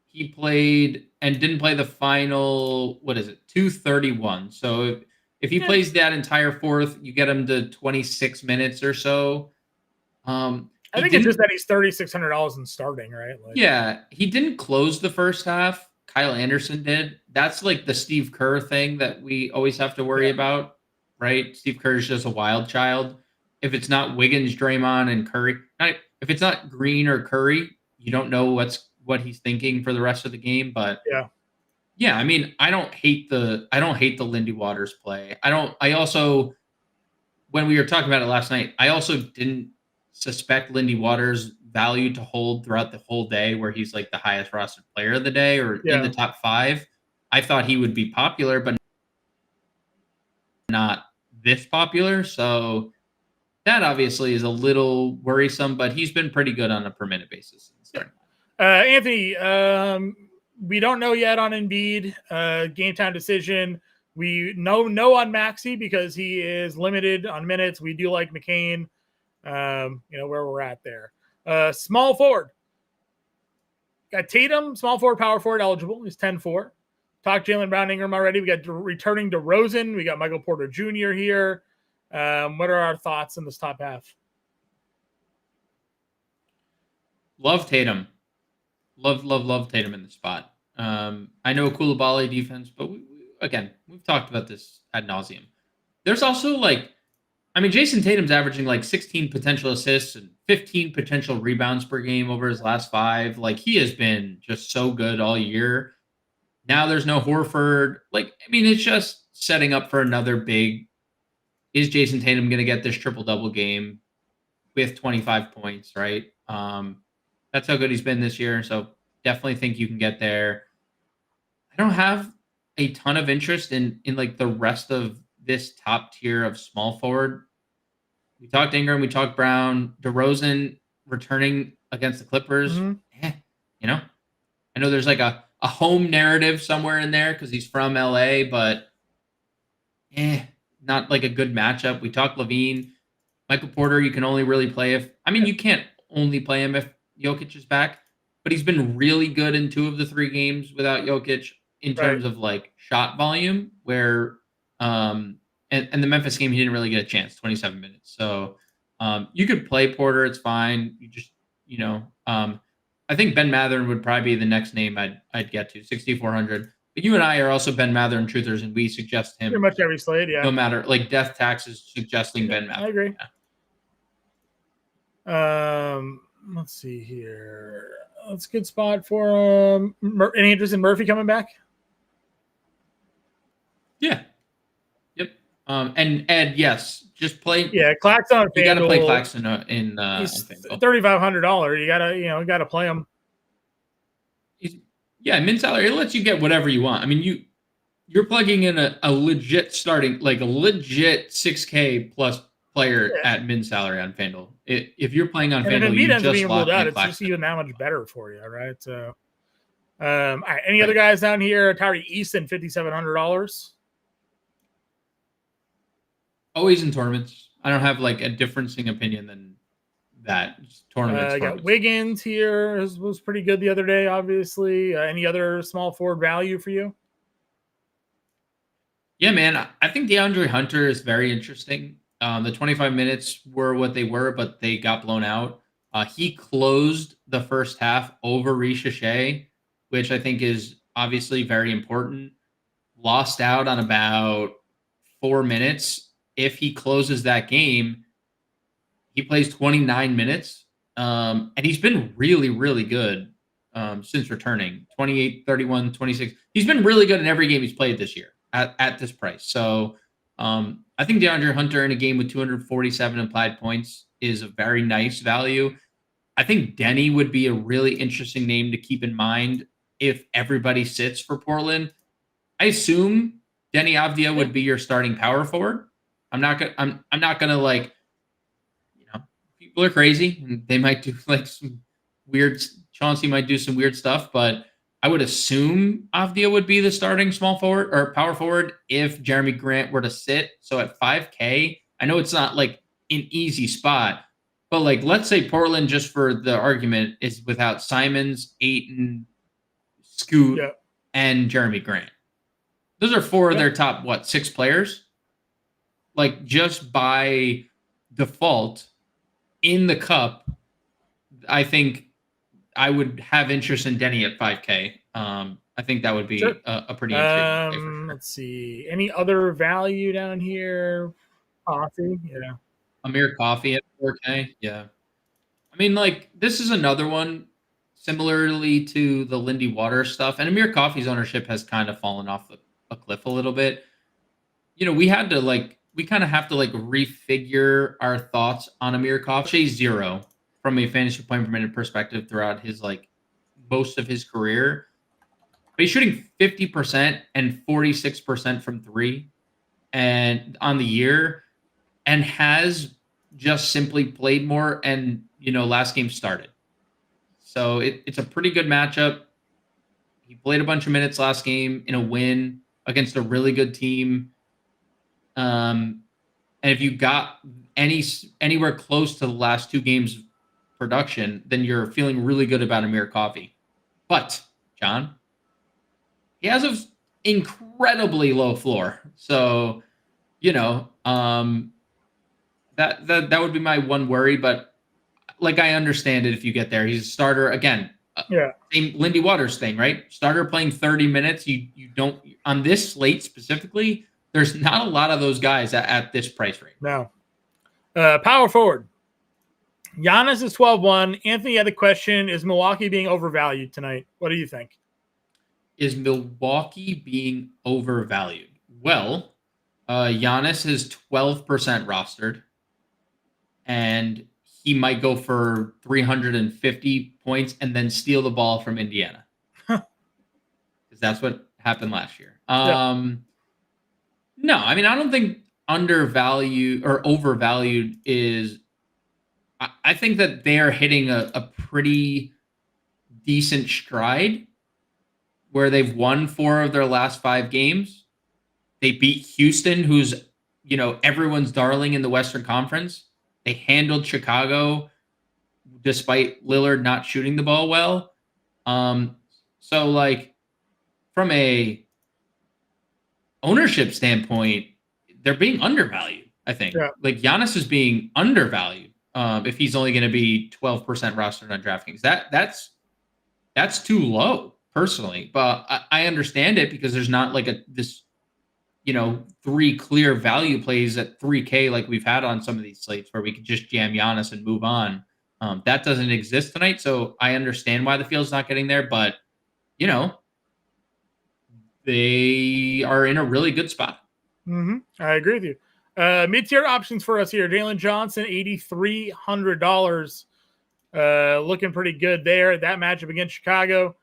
He played and didn't play the final, 231. So if he plays that entire fourth, you get him to 26 minutes or so. I think it's just that he's $3,600 in starting, right? Yeah, he didn't close the first half. Kyle Anderson did. That's like the Steve Kerr thing that we always have to worry about, right? Steve Kerr is just a wild child. If it's not Wiggins, Draymond, and Curry, if it's not Green or Curry, you don't know what he's thinking for the rest of the game. But yeah. I mean, I don't hate the Lindy Waters play. I also, when we were talking about it last night, I also didn't suspect Lindy Waters' value to hold throughout the whole day, where he's like the highest rostered player of the day or in the top 5. I thought he would be popular, but not this popular. So that obviously is a little worrisome, but he's been pretty good on a per minute basis. Anthony, we don't know yet on Embiid. Game time decision. We know on Maxey because he is limited on minutes. We do like McCain. Where we're at there. Small forward. Got Tatum, small forward, power forward eligible. He's 10-4. Talked Jaylen Brown, Ingram already. We got returning DeRozan. We got Michael Porter Jr. here. What are our thoughts in this top half? Love Tatum. Love Tatum in the spot. I know Koulibaly defense, but we've talked about this ad nauseum. There's also Jason Tatum's averaging 16 potential assists and 15 potential rebounds per game over his last 5. He has been just so good all year. Now there's no Horford. It's just setting up for another big. Is Jason Tatum going to get this triple-double game with 25 points, right? That's how good he's been this year. So definitely think you can get there. I don't have a ton of interest in the rest of this top tier of small forward. We talked Ingram, we talked Brown, DeRozan returning against the Clippers. Mm-hmm. I know there's a home narrative somewhere in there because he's from LA, but not a good matchup. We talked Levine, Michael Porter. You can only really play you can't only play him if Jokic is back, but he's been really good in 2 of the 3 games without Jokic in terms of shot volume, where and the Memphis game he didn't really get a chance, 27 minutes. So you could play Porter, it's fine. You just I think Ben Matherin would probably be the next name I'd get to, 6,400. But you and I are also Ben Matherin truthers, and we suggest him pretty much every slate, no matter death taxes suggesting Ben Matherin. I agree. Yeah. Let's see here. That's a good spot for him. Any interest in Murphy coming back? Yeah. Yep. And Ed, yes, just play. Yeah, Claxton on You got to play FanDuel. Claxton in He's FanDuel. $3,500. You gotta play him. Yeah, min salary, it lets you get whatever you want. I mean, you're plugging in a legit starting, like a legit 6K plus player Yeah. at min salary on FanDuel. If you're playing on And if FanDuel, Embiid you ends up just being ruled lock out, in it's just Claxton. even that much better for you, right? So, all right, any other guys down here? Tyree Easton, $5,700. Always in tournaments. I don't have like a differencing opinion than that. Just tournaments. Got Wiggins here was pretty good the other day. Obviously, any other small forward value for you? Yeah, man. I think DeAndre Hunter is very interesting. The 25 minutes were what they were, but they got blown out. He closed the first half over Ricochet, which I think is obviously very important. Lost out on about 4 minutes. If he closes that game, he plays 29 minutes. And he's been really, really good since returning 28, 31, 26. He's been really good in every game he's played this year at this price. So I think DeAndre Hunter in a game with 247 implied points is a very nice value. I think Denny would be a really interesting name to keep in mind if everybody sits for Portland. I assume Denny Avdia would be your starting power forward. I'm not gonna like, people are crazy and they might do like some weird. Chauncey might do some weird stuff, but I would assume Avdia would be the starting small forward or power forward if Jeremy Grant were to sit. So at 5K, I know it's not like an easy spot, but like let's say Portland, just for the argument, is without Simons, Ayton, Scoot, and Jeremy Grant. Those are four of their top 6 players. Like just by default in the cup, I think I would have interest in Denny at 5K. I think that would be a pretty intriguing play for sure. Let's see. Any other value down here? Coffee, yeah. Amir Coffee at 4K, yeah. I mean, like this is another one similarly to the Lindy Waters stuff, and Amir Coffee's ownership has kind of fallen off a cliff a little bit. We had to we kind of have to refigure our thoughts on Amir Coffee. 0 from a fantasy point per minute perspective throughout his most of his career. But he's shooting 50% and 46% from 3 and on the year, and has just simply played more and last game started. So it's a pretty good matchup. He played a bunch of minutes last game in a win against a really good team. And if you got anywhere close to the last 2 games production, then you're feeling really good about Amir Coffee. But John, he has an incredibly low floor. So, that would be my one worry. But I understand it if you get there. He's a starter again. Same Lindy Waters thing, right? Starter playing 30 minutes. You don't on this slate specifically. There's not a lot of those guys at this price range. No. Power forward. Giannis is 12-1. Anthony had the question, is Milwaukee being overvalued tonight? What do you think? Is Milwaukee being overvalued? Well, Giannis is 12% rostered, and he might go for 350 points and then steal the ball from Indiana. Because that's what happened last year. No, I mean, I don't think undervalued or overvalued is. I think that they are hitting a pretty decent stride where they've won 4 of their last 5 games. They beat Houston, who's, everyone's darling in the Western Conference. They handled Chicago despite Lillard not shooting the ball well. So from a ownership standpoint, they're being undervalued, I think. Giannis is being undervalued if he's only going to be 12% rostered on DraftKings. That's too low, personally. But I understand it because there's not this 3 clear value plays at 3K like we've had on some of these slates where we could just jam Giannis and move on. That doesn't exist tonight, so I understand why the field's not getting there. But, they are in a really good spot. I agree with you. Mid-tier options for us here. Jalen Johnson, $8,300. Looking pretty good there. That matchup against Chicago.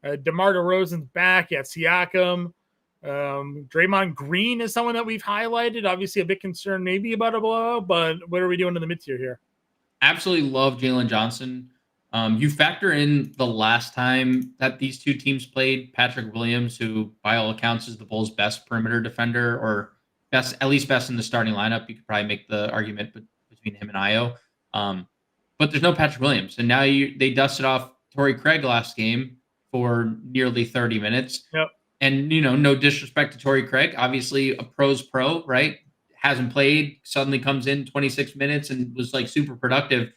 DeMar DeRozan's back. Yeah, Siakam. Draymond Green is someone that we've highlighted. Obviously, a bit concerned maybe about a blowout, but what are we doing in the mid-tier here? Absolutely love Jalen Johnson. You factor in the last time that these two teams played, Patrick Williams, who by all accounts is the Bulls' best perimeter defender, or best, at least best in the starting lineup. You could probably make the argument between him and Io. But there's no Patrick Williams, and now they dusted off Torrey Craig last game for nearly 30 minutes. Yep. And no disrespect to Torrey Craig, obviously a pro's pro, right? Hasn't played, suddenly comes in 26 minutes and was like super productive.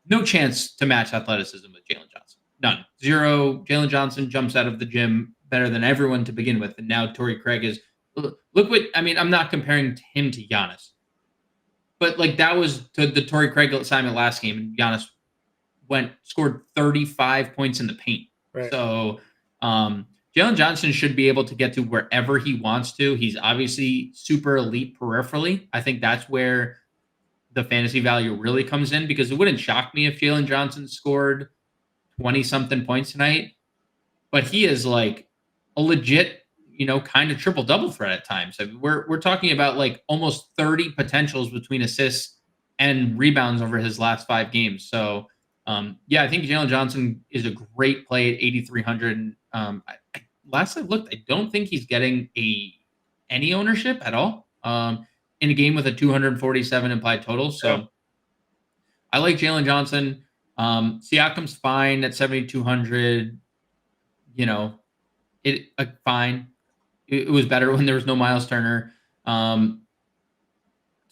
No chance to match athleticism with Jalen Johnson. None. Zero. Jalen Johnson jumps out of the gym better than everyone to begin with. And now Torrey Craig is, look what, I mean, I'm not comparing him to Giannis, but like that was to the Torrey Craig assignment last game. And Giannis scored 35 points in the paint. Right. So, Jalen Johnson should be able to get to wherever he wants to. He's obviously super elite peripherally. I think that's where the fantasy value really comes in, because it wouldn't shock me if Jalen Johnson scored 20-something points tonight. But he is like a legit, kind of triple-double threat at times. I mean, we're talking about like almost 30 potentials between assists and rebounds over his last 5 games. So, I think Jalen Johnson is a great play at 8,300. Last I looked, I don't think he's getting any ownership at all in a game with a 247 implied total. So I like Jalen Johnson. Siakam's fine at 7,200. Fine. It was better when there was no Miles Turner.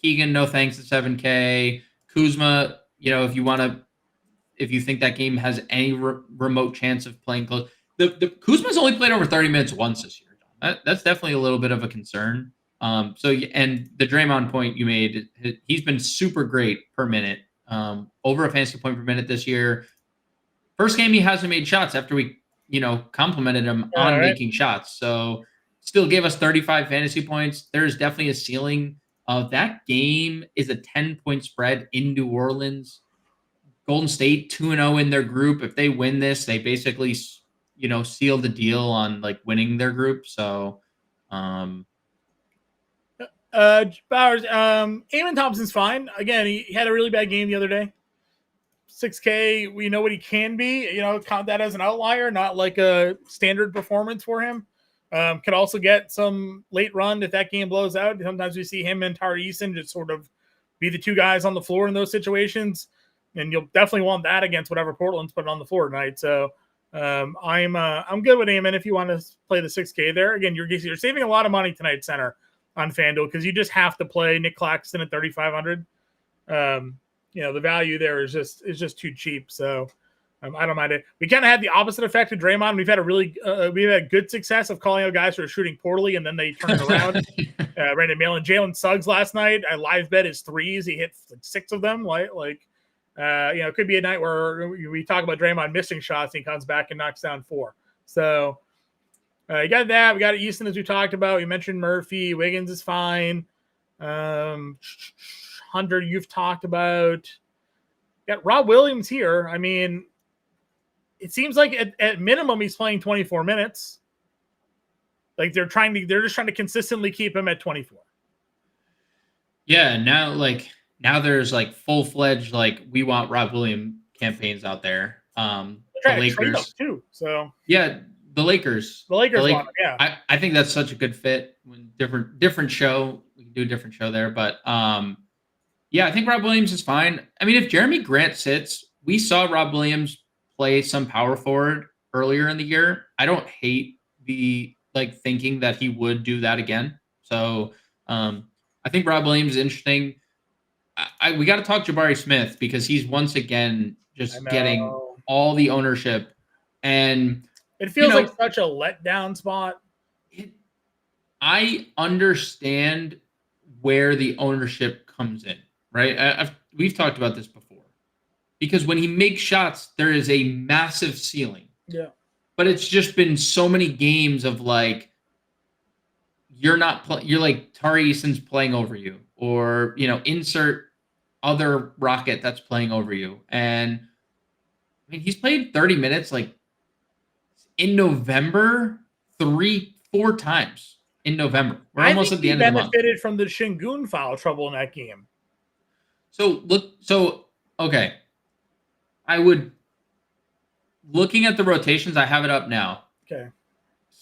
Keegan, no thanks at 7K. Kuzma, if you think that game has any remote chance of playing close. The Kuzma's only played over 30 minutes once this year. That's definitely a little bit of a concern. And the Draymond point you made, he's been super great per minute, over a fantasy point per minute this year. First game he hasn't made shots after we, complimented him on making shots. So still gave us 35 fantasy points. There's definitely a ceiling. That game is a 10-point spread in New Orleans. Golden State 2-0 in their group. If they win this, they basically seal the deal on like winning their group. So, Bowers, Eamon Thompson's fine. Again, he had a really bad game the other day. 6K, we know what he can be. Count that as an outlier, not like a standard performance for him. Could also get some late run if that game blows out. Sometimes we see him and Tari Eason just sort of be the two guys on the floor in those situations. And you'll definitely want that against whatever Portland's put on the floor tonight. So I'm good with Eamon if you want to play the 6K there. Again, you're saving a lot of money tonight, center on FanDuel, because you just have to play Nick Claxton at 3,500. The value there is just too cheap. So I don't mind it. We kind of had the opposite effect of Draymond. We've had good success of calling out guys who are shooting poorly and then they turn it around. Brandon Malin, Jalen Suggs last night. I live bet his threes. He hit like 6 of them. It could be a night where we talk about Draymond missing shots and he comes back and knocks down 4. So you got that. We got Easton, as we talked about. You mentioned Murphy. Wiggins is fine. Hunter, you've talked about. Got Rob Williams here. I mean, it seems like at minimum he's playing 24 minutes. Like they're just trying to consistently keep him at 24. Yeah, now there's like full-fledged we want Rob Williams campaigns out there. The Lakers too. So yeah, the Lakers. Want him, yeah. I think that's such a good fit. Different show. We can do a different show there, but I think Rob Williams is fine. I mean, if Jeremy Grant sits, we saw Rob Williams play some power forward earlier in the year. I don't hate the thinking that he would do that again. So I think Rob Williams is interesting. We got to talk Jabari Smith, because he's once again just getting all the ownership, and it feels like such a letdown spot. I understand where the ownership comes in, right? We've talked about this before, because when he makes shots, there is a massive ceiling. Yeah. But it's just been so many games of you're not you're like Tari Eason's playing over you, or insert other Rocket that's playing over you. And I mean, he's played 30 minutes like in November 3-4 times in November. We're almost at the end of the month. He benefited from the Şengün foul trouble in that game. Okay. I would, looking at the rotations, I have it up now. Okay.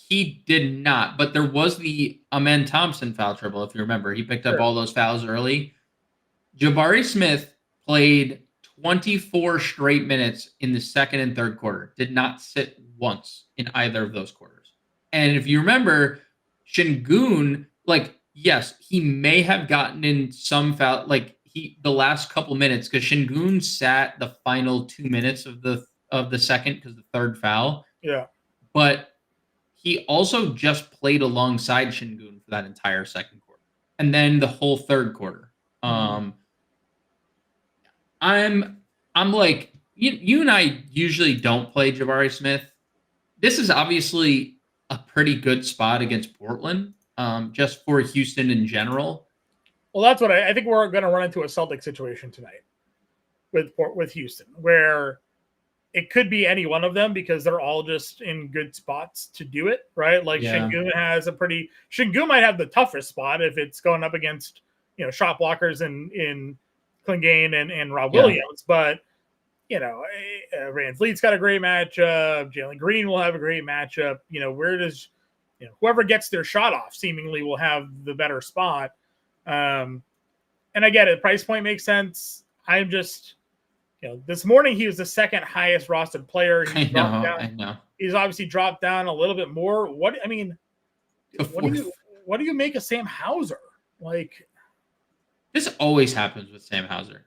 He did not, but there was the Amen Thompson foul trouble, if you remember. He picked up all those fouls early. Jabari Smith played 24 straight minutes in the second and third quarter. Did not sit once in either of those quarters. And if you remember, Şengün, yes, he may have gotten in some foul, the last couple minutes, because Şengün sat the final 2 minutes of the second because the third foul. Yeah. But he also just played alongside Şengün for that entire second quarter, and then the whole third quarter. I'm like, you and I usually don't play Jabari Smith. This is obviously a pretty good spot against Portland, just for Houston in general. Well, that's what I think we're going to run into a Celtic situation tonight with Houston, where it could be any one of them because they're all just in good spots to do it, right? Şengün has Şengün might have the toughest spot if it's going up against, shot blockers in Clingan and Rob Williams. But, Rand Fleet's got a great matchup. Jalen Green will have a great matchup. Whoever gets their shot off seemingly will have the better spot. And I get it. Price point makes sense. I'm just, this morning he was the second highest rostered player. I know. He's obviously dropped down a little bit more. What do you make of Sam Hauser? This always happens with Sam Hauser.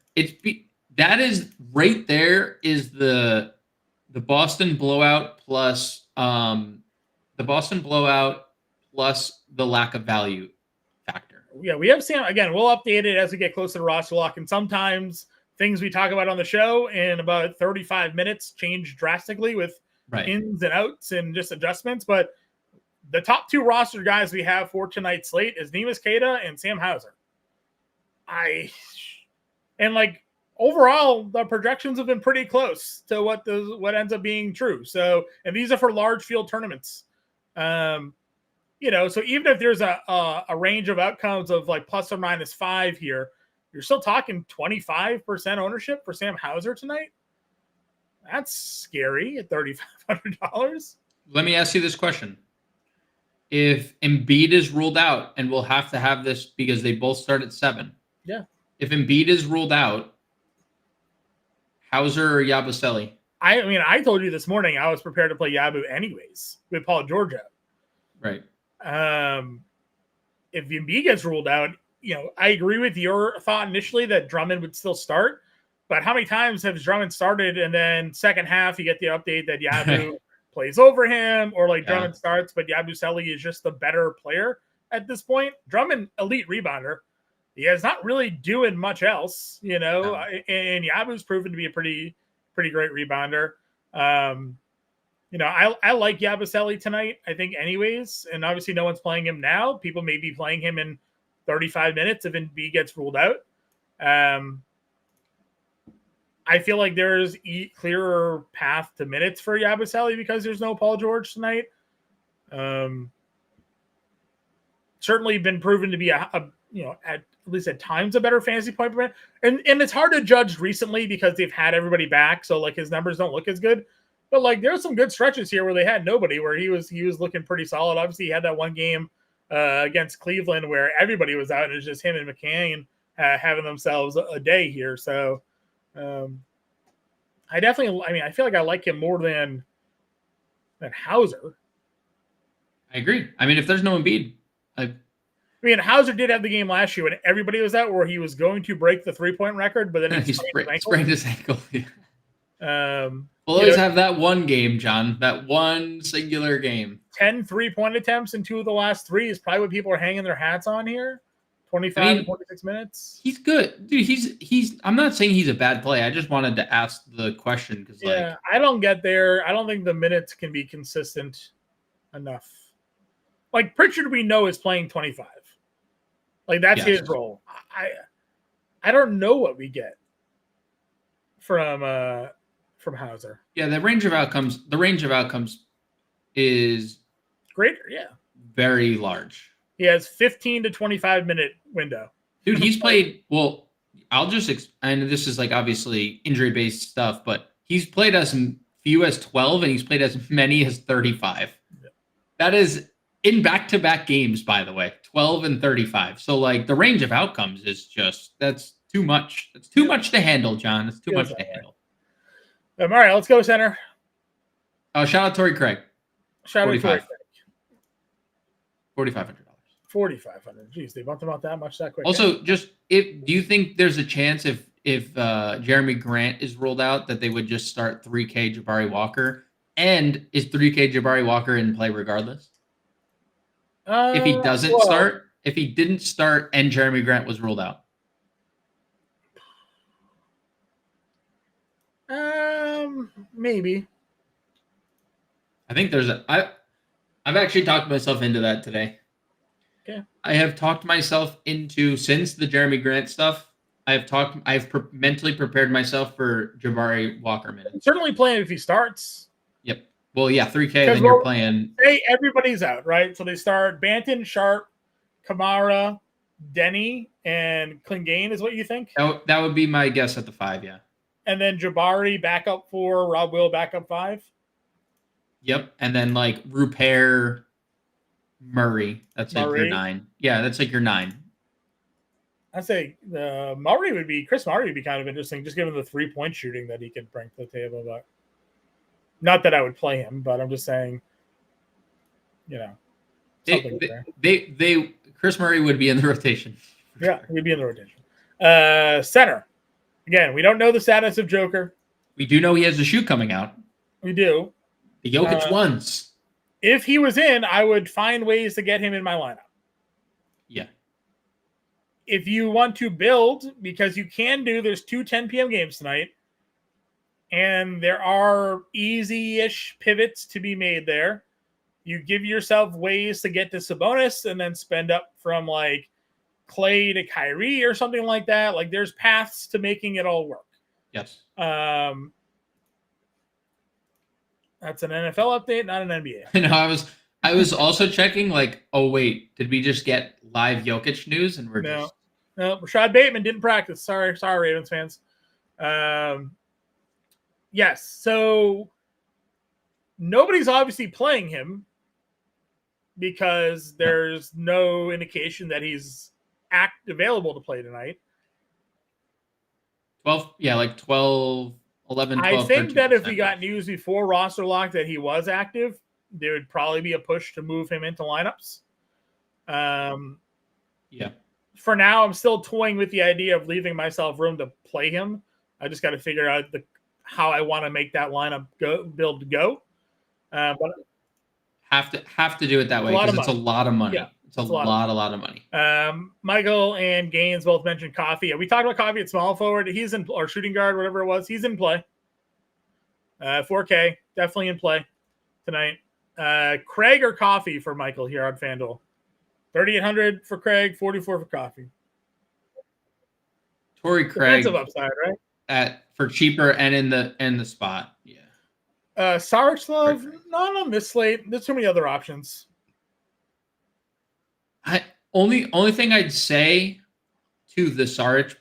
That is right there is the Boston blowout plus the lack of value factor. Yeah, we have Sam again. We'll update it as we get closer to roster lock, and sometimes things we talk about on the show in about 35 minutes change drastically with ins and outs and just adjustments. But the top two roster guys we have for tonight's slate is Neemias Queta and Sam Hauser. Overall, the projections have been pretty close to what ends up being true. So, and these are for large field tournaments. So even if there's a range of outcomes of plus or minus 5 here, you're still talking 25% ownership for Sam Hauser tonight. That's scary at $3,500. Let me ask you this question. If Embiid is ruled out, and we'll have to have this because they both start at 7. Yeah. If Embiid is ruled out, Hauser or Yabusele? I told you this morning I was prepared to play Yabu anyways with Paul George out. Right. If Embiid gets ruled out, I agree with your thought initially that Drummond would still start. But how many times has Drummond started and then second half you get the update that Yabu plays over him, or Drummond starts, but Yabusele is just the better player at this point? Drummond, elite rebounder. He is not really doing much else, and Yabu's proven to be a pretty great rebounder. I like Yabusele tonight, I think, anyways. And obviously no one's playing him now. People may be playing him in 35 minutes if Embiid gets ruled out. I feel like there's a clearer path to minutes for Yabusele because there's no Paul George tonight. Certainly been proven to be at least at times a better fantasy point per minute. And it's hard to judge recently because they've had everybody back. So his numbers don't look as good. But there's some good stretches here where they had nobody, where he was looking pretty solid. Obviously, he had that one game against Cleveland where everybody was out and it was just him and McCain having themselves a day here. So I feel like I like him more than Hauser. I agree. If there's no Embiid, Hauser did have the game last year when everybody was out where he was going to break the 3-point record, but then he sprained his ankle. We'll always have that one game, John, that one singular game. 10 3-point attempts in 2 of the last 3 is probably what people are hanging their hats on here. 25 to 26 minutes. He's good. Dude, he's I'm not saying he's a bad play. I just wanted to ask the question because I don't get there. I don't think the minutes can be consistent enough. Like Pritchard, we know is playing 25. Like that's Yes. his role. I don't know what we get from Hauser. Yeah, the range of outcomes is Greater, yeah. very large. He has 15 to 25 minute window. Dude, he's played, well, I know this is like obviously injury-based stuff, but he's played as few as 12 and he's played as many as 35. Yeah. That is in back-to-back games, by the way, 12 and 35. So like the range of outcomes is just, that's too much. That's too much to handle, John. It's too much to handle. All right, let's go center. Shout out Torrey Craig. Shout out Torrey Craig. $4,500. $4,500. Jeez, they bumped him out that much that quick. Also, do you think there's a chance if Jeremy Grant is ruled out that they would just start 3K Jabari Walker? And is 3K Jabari Walker in play regardless? If he if he didn't start and Jeremy Grant was ruled out. Maybe. I think I've actually talked myself into that today. Okay. I have talked myself into, since the Jeremy Grant stuff, I've mentally prepared myself for Jabari Walker minutes. Certainly playing if he starts. Yep. Well, yeah, 3K, then you're playing. Say everybody's out, right? So they start Banton, Sharp, Kamara, Denny, and Clingain is what you think? That would be my guess at the 5, yeah. And then Jabari backup 4, Rob Will backup 5. Yep. And then like Rupert, Murray. That's like your 9. Yeah, that's like your 9. I'd say Chris Murray would be kind of interesting, just given the 3-point shooting that he can bring to the table. But not that I would play him, but I'm just saying, Chris Murray would be in the rotation. Yeah, he'd be in the rotation. Center. Again, we don't know the status of Joker. We do know he has a shoe coming out. We do. The Jokic ones. If he was in, I would find ways to get him in my lineup. Yeah. If you want to build, because you can do, there's 2 10 p.m. games tonight, and there are easy-ish pivots to be made there. You give yourself ways to get to Sabonis and then spend up from like Clay to Kyrie or something like that. Like there's paths to making it all work. Yes. That's an NFL update, not an NBA. No, I was also checking like, oh wait, did we just get live Jokic news? And No, Rashad Bateman didn't practice. Sorry, Ravens fans. Yes, so nobody's obviously playing him because there's no indication that he's available to play tonight. 12, 11, 12. I think that if we got news before roster lock that he was active, there would probably be a push to move him into lineups. Yeah. For now, I'm still toying with the idea of leaving myself room to play him. I just got to figure out how I want to make that lineup build go. But have to do it that way because it's a lot of money. Yeah, it's a lot of money. Michael and Gaines both mentioned Coffee. We talked about Coffee at small forward. He's in, or shooting guard, whatever it was. He's in play. 4K, definitely in play tonight. Craig or Coffee for Michael here on FanDuel. 3,800 for Craig, 44 for Coffee. Torrey Craig. Defensive upside, right? For cheaper and in the spot. Yeah. Saric Love, not on this slate. There's too many other options. Only thing I'd say to the Saric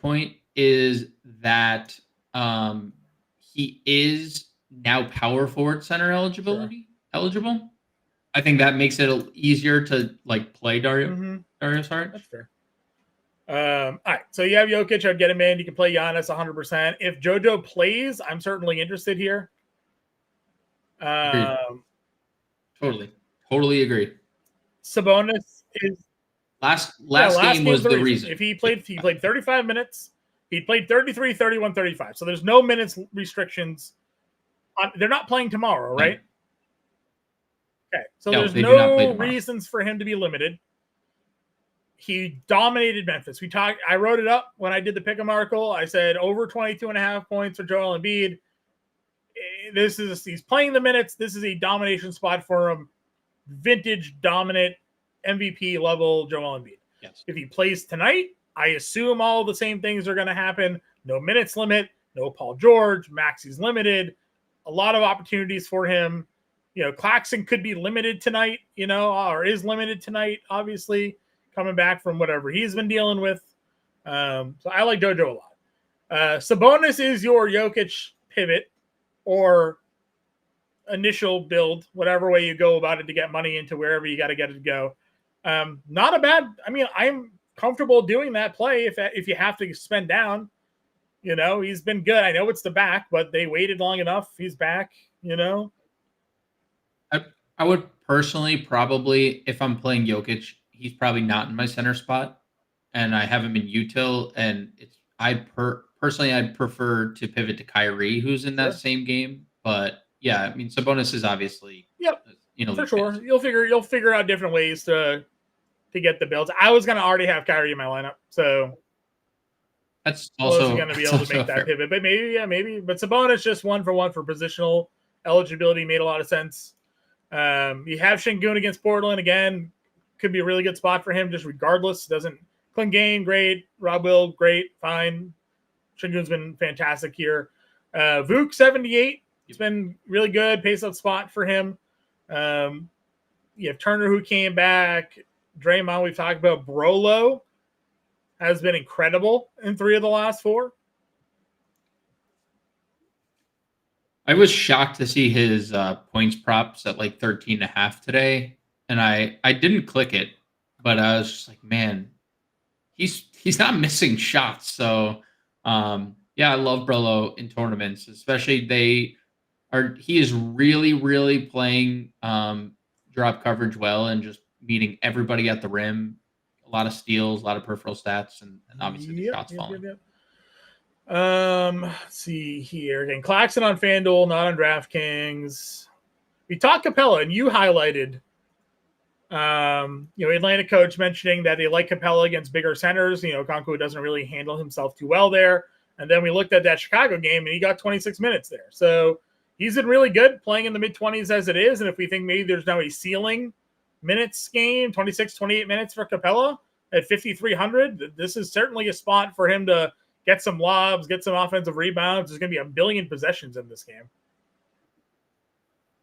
point is that he is now power forward center eligible. I think that makes it easier to like play Dario Saric. That's fair. All right, so you have Jokic. I'd get him in. You can play Giannis 100%. If JoJo plays, I'm certainly interested here. Totally agree. Sabonis is last game was the reason. If he played 35 minutes. He played 33, 31, 35. So there's no minutes restrictions. They're not playing tomorrow, right? Okay, so there's no reasons for him to be limited. He dominated Memphis. I wrote it up when I did the Pick'em article. I said over 22.5 points for Joel Embiid. He's playing the minutes. This is a domination spot for him. vintage dominant MVP level Joel Embiid. Yes. If he plays tonight, I assume all the same things are going to happen. No minutes limit, no Paul George, Maxi's limited, a lot of opportunities for him. Claxton could be limited tonight, or is limited tonight, obviously, coming back from whatever he's been dealing with. So I like Jojo a lot. Sabonis is your Jokic pivot or initial build, whatever way you go about it to get money into wherever you got to get it to go. Not a bad, I'm comfortable doing that play if you have to spend down. He's been good. I know it's the back, but they waited long enough. He's back, I would personally probably, if I'm playing Jokic, he's probably not in my center spot, and I have him in util, and personally I'd prefer to pivot to Kyrie, who's in that same game. But yeah, Sabonis is obviously for sure. You'll figure out different ways to get the builds. I was gonna already have Kyrie in my lineup, so that's also going to be able to make that pivot. But maybe. But Sabonis just 1-for-1 for positional eligibility made a lot of sense. You have Şengün against Portland again. Could be a really good spot for him, just regardless. Clint Game, great. Rob Will, great, fine. Şengün's been fantastic here. Vuk 78. It's been really good. Pace up spot for him. You have Turner who came back. Draymond, we've talked about. Brolo has been incredible in 3 of the last 4. I was shocked to see his points props at like 13.5 today. And I didn't click it, but I was just like, man, he's not missing shots. So yeah, I love Brolo in tournaments, especially he is really, really playing drop coverage well and just meeting everybody at the rim. A lot of steals, a lot of peripheral stats, and obviously the shots falling. Let's see here. Again, Claxton on FanDuel, not on DraftKings. We talked Capella, and you highlighted Atlanta coach mentioning that they like Capella against bigger centers. Okonkwo doesn't really handle himself too well there. And then we looked at that Chicago game, and he got 26 minutes there. So he's been really good playing in the mid-20s as it is. And if we think maybe there's now a ceiling minutes game, 26, 28 minutes for Capella at 5,300, this is certainly a spot for him to get some lobs, get some offensive rebounds. There's going to be 1 billion possessions in this game.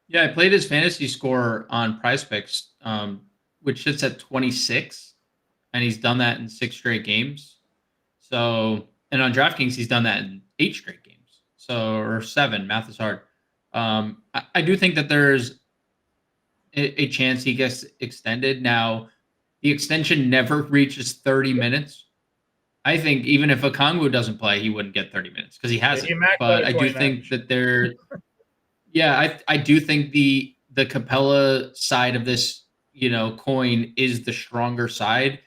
Yeah, I played his fantasy score on PrizePicks, which sits at 26, and he's done that in 6 straight games. So, and on DraftKings, he's done that in 8 straight games. So, or 7. Math is hard. I do think that there's a chance he gets extended. Now, the extension never reaches 30 minutes. I think even if Okonkwo doesn't play, he wouldn't get 30 minutes because he hasn't. But I do think that there, I do think the Capella side of this, coin is the stronger side.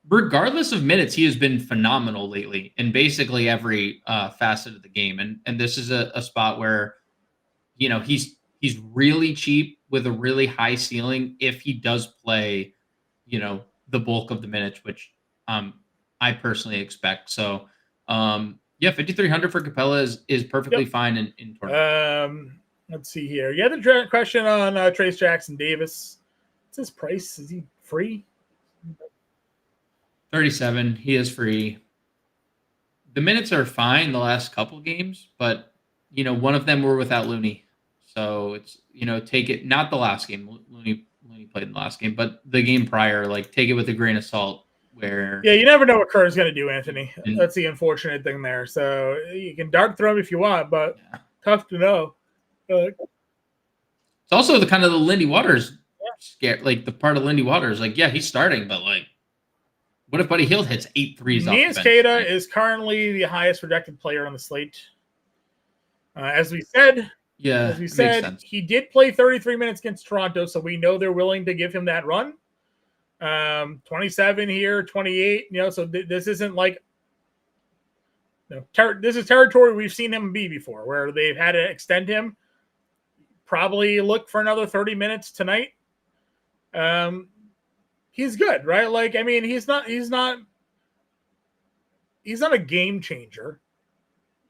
Regardless of minutes, he has been phenomenal lately in basically every facet of the game, and this is a spot where, he's really cheap with a really high ceiling if he does play, the bulk of the minutes, which I personally expect. So, 5,300 for Capella is perfectly fine in tournament. Let's see here. You had the question on Trace Jackson Davis. What's his price? Is he free? 37. He is free. The minutes are fine the last couple games, but one of them were without Looney. So it's, take it, not the last game. Looney played in the last game, but the game prior, take it with a grain of salt. Where you never know what Kerr's going to do, Anthony. That's the unfortunate thing there. So you can dart throw him if you want, but tough to know. It's also the kind of the Lindy Waters scare, the part of Lindy Waters. He's starting, but what if Buddy Hield hits 8 threes off the bench? Keita is currently the highest projected player on the slate. As we said, he did play 33 minutes against Toronto, so we know they're willing to give him that run. 27 here, 28, so this isn't this is territory we've seen him be before, where they've had to extend him. Probably look for another 30 minutes tonight. He's good, right? He's not a game changer,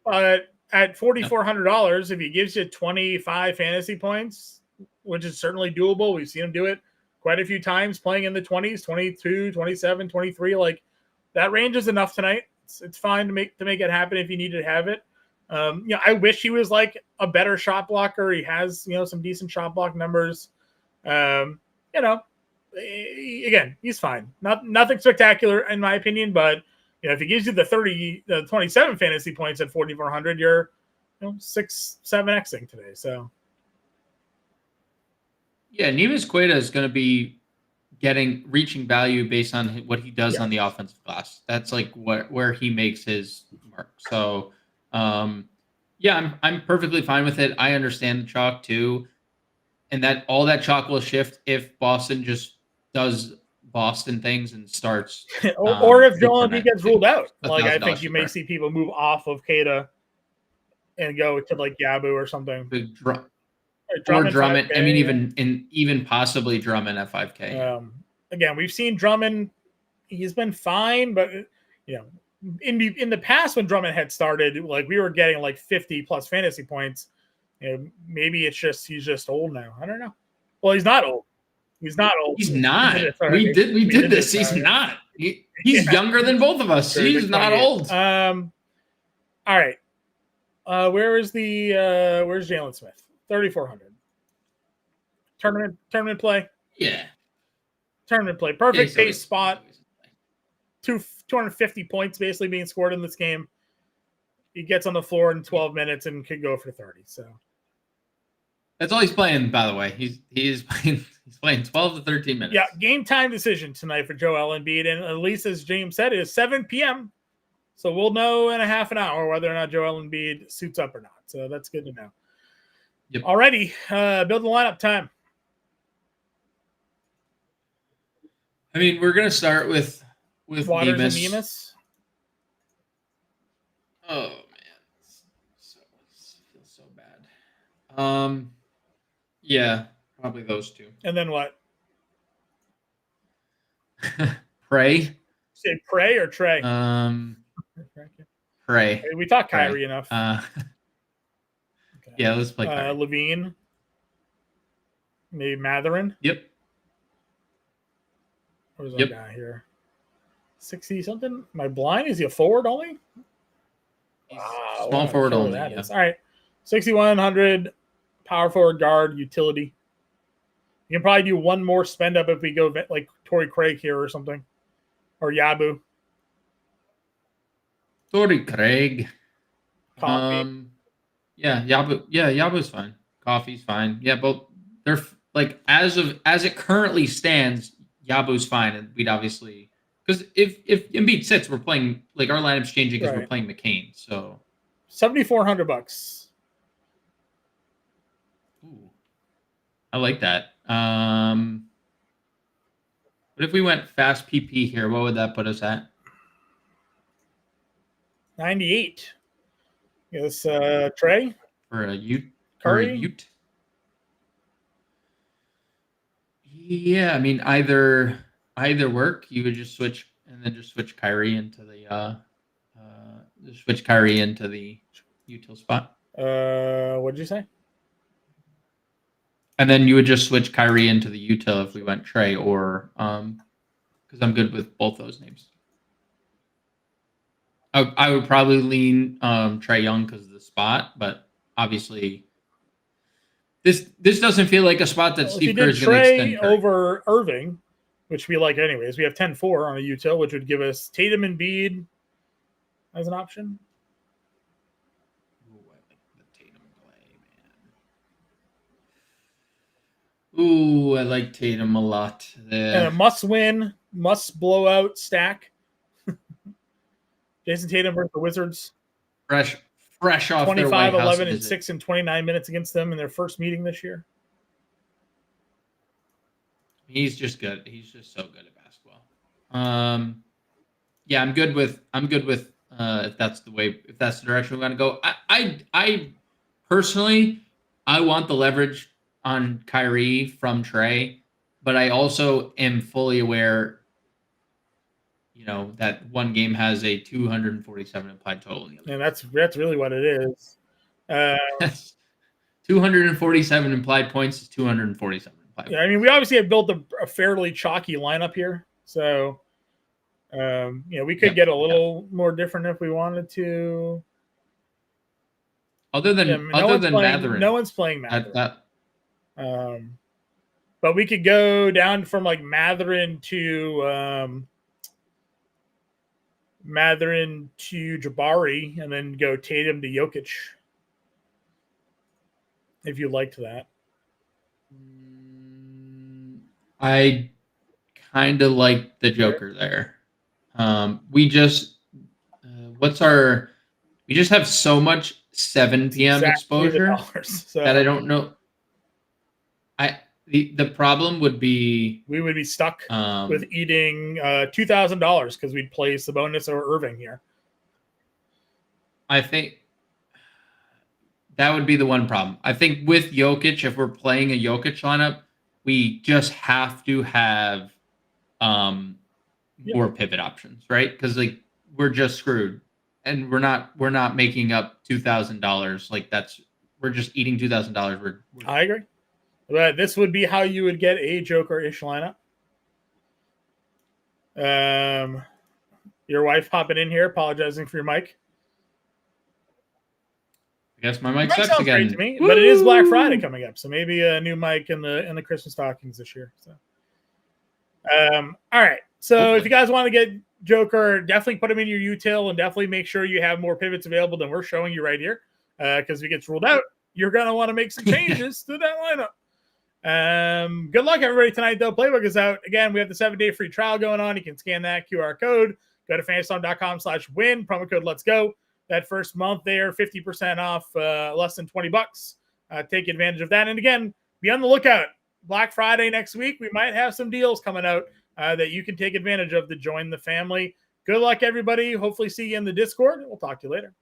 but at $4,400, if he gives you 25 fantasy points, which is certainly doable. We've seen him do it quite a few times playing in the 20s, 22, 27, 23. Like that range is enough tonight. It's fine to make it happen if you need to have it. I wish he was like a better shot blocker. He has, some decent shot block numbers. Again, he's fine. Nothing spectacular in my opinion, but if he gives you the 27 fantasy points at 4,400, you're 6-7xing today. So yeah, Neves Queta is going to be reaching value based on what he does on the offensive glass. That's like where he makes his mark. So I'm perfectly fine with it. I understand the chalk too, and that all that chalk will shift if Boston just does Boston things and starts, or if Joel Embiid gets ruled out. Like I think you may see people move off of Queta and go to like Yabu or something. Drummond. I mean, even possibly Drummond at 5K. Again, we've seen Drummond. He's been fine, but in the past when Drummond had started, like we were getting like 50 plus fantasy points. Maybe it's just he's just old now. I don't know. Well, he's not old. He's not old. He's not. We did this. He's not. He's younger than both of us. He's not old. All right. Where's Jalen Smith? 3,400. Tournament play. Yeah. Tournament play. Perfect pace spot. 250 points basically being scored in this game. He gets on the floor in 12 minutes and could go for 30. So that's all he's playing, by the way. He's playing 12 to 13 minutes. Yeah, game time decision tonight for Joel Embiid, and at least as James said, it is 7 p.m. So we'll know in a half an hour whether or not Joel Embiid suits up or not. So that's good to know. Yep. Alrighty, build the lineup time. I mean, we're gonna start with Waters and Nemes. Oh man, feels so bad. Yeah, probably those two. And then what? Pray. Say pray or Trey? Pray. We talked Kyrie enough. Okay. Yeah, let's play Kyrie. Levine. Maybe Matherin. Yep. Where's our guy here? 60 something? My blind? Is he a forward only? Small forward only. That is. All right. 6,100 power forward guard utility. You can probably do one more spend up if we go like Torrey Craig here or something. Or Yabu. Torrey Craig. Coffee. Yeah, Yabu. Yeah, Yabu's fine. Coffee's fine. Yeah, both they're like as it currently stands, Yabu's fine, and we'd obviously because if Embiid sits, we're playing like our lineup's changing because we're playing McCain. So $7,400. Ooh, I like that. What if we went fast PP here? What would that put us at? 98. Yes, Trey for a Ute. Curry. Ute. Yeah, I mean either work. You would just switch and then just switch Kyrie into the util spot. What did you say? And then you would just switch Kyrie into the util if we went Trey or because I'm good with both those names. I would probably lean Trae Young because of the spot, but obviously this doesn't feel like a spot that Steve Kerr is going to extend. Over Irving, which we like anyways. We have 10-4 on a util, which would give us Tatum and Embiid as an option. Ooh, I like the Tatum play, man. Ooh, I like Tatum a lot. And a must-win, must-blowout stack. Jason Tatum versus the Wizards. Fresh off 25, 11, and 6 in 29 minutes against them in their first meeting this year. He's just good. He's just so good at basketball. Yeah, I'm good with if that's the direction we're gonna go. I personally I want the leverage on Kyrie from Trey, but I also am fully aware that one game has a 247 implied total. And that's really what it is. 247 implied points is 247 implied. Yeah, I mean, we obviously have built a fairly chalky lineup here, so we could get a little more different if we wanted to. Other than Matherin, no one's playing Matherin. But we could go down from like Matherin to Jabari, and then go Tatum to Jokic, if you liked that. I kind of like the Joker there. We just we just have so much 7 p.m. exposure that I don't know. The problem would be we would be stuck with eating $2,000 because we'd play Sabonis or Irving here. I think that would be the one problem. I think with Jokic, if we're playing a Jokic lineup, we just have to have more pivot options, right? Because like we're just screwed, and we're not making up $2,000. Like we're just eating $2,000. I agree. But this would be how you would get a Joker-ish lineup. Your wife popping in here, apologizing for your mic. I guess my mic sucks again. Great to me, but it is Black Friday coming up, so maybe a new mic in the Christmas stockings this year. So, all right. So hopefully, if you guys want to get Joker, definitely put him in your util, and definitely make sure you have more pivots available than we're showing you right here. Because if he gets ruled out, you're gonna want to make some changes to that lineup. Good luck, everybody, tonight, though. Playbook is out. Again, we have the 7-day free trial going on. You can scan that QR code. Go to FANation.com/win. Promo code Let's Go. That first month there, 50% off, less than $20. Take advantage of that. And again, be on the lookout. Black Friday next week, we might have some deals coming out that you can take advantage of to join the family. Good luck, everybody. Hopefully see you in the Discord. We'll talk to you later.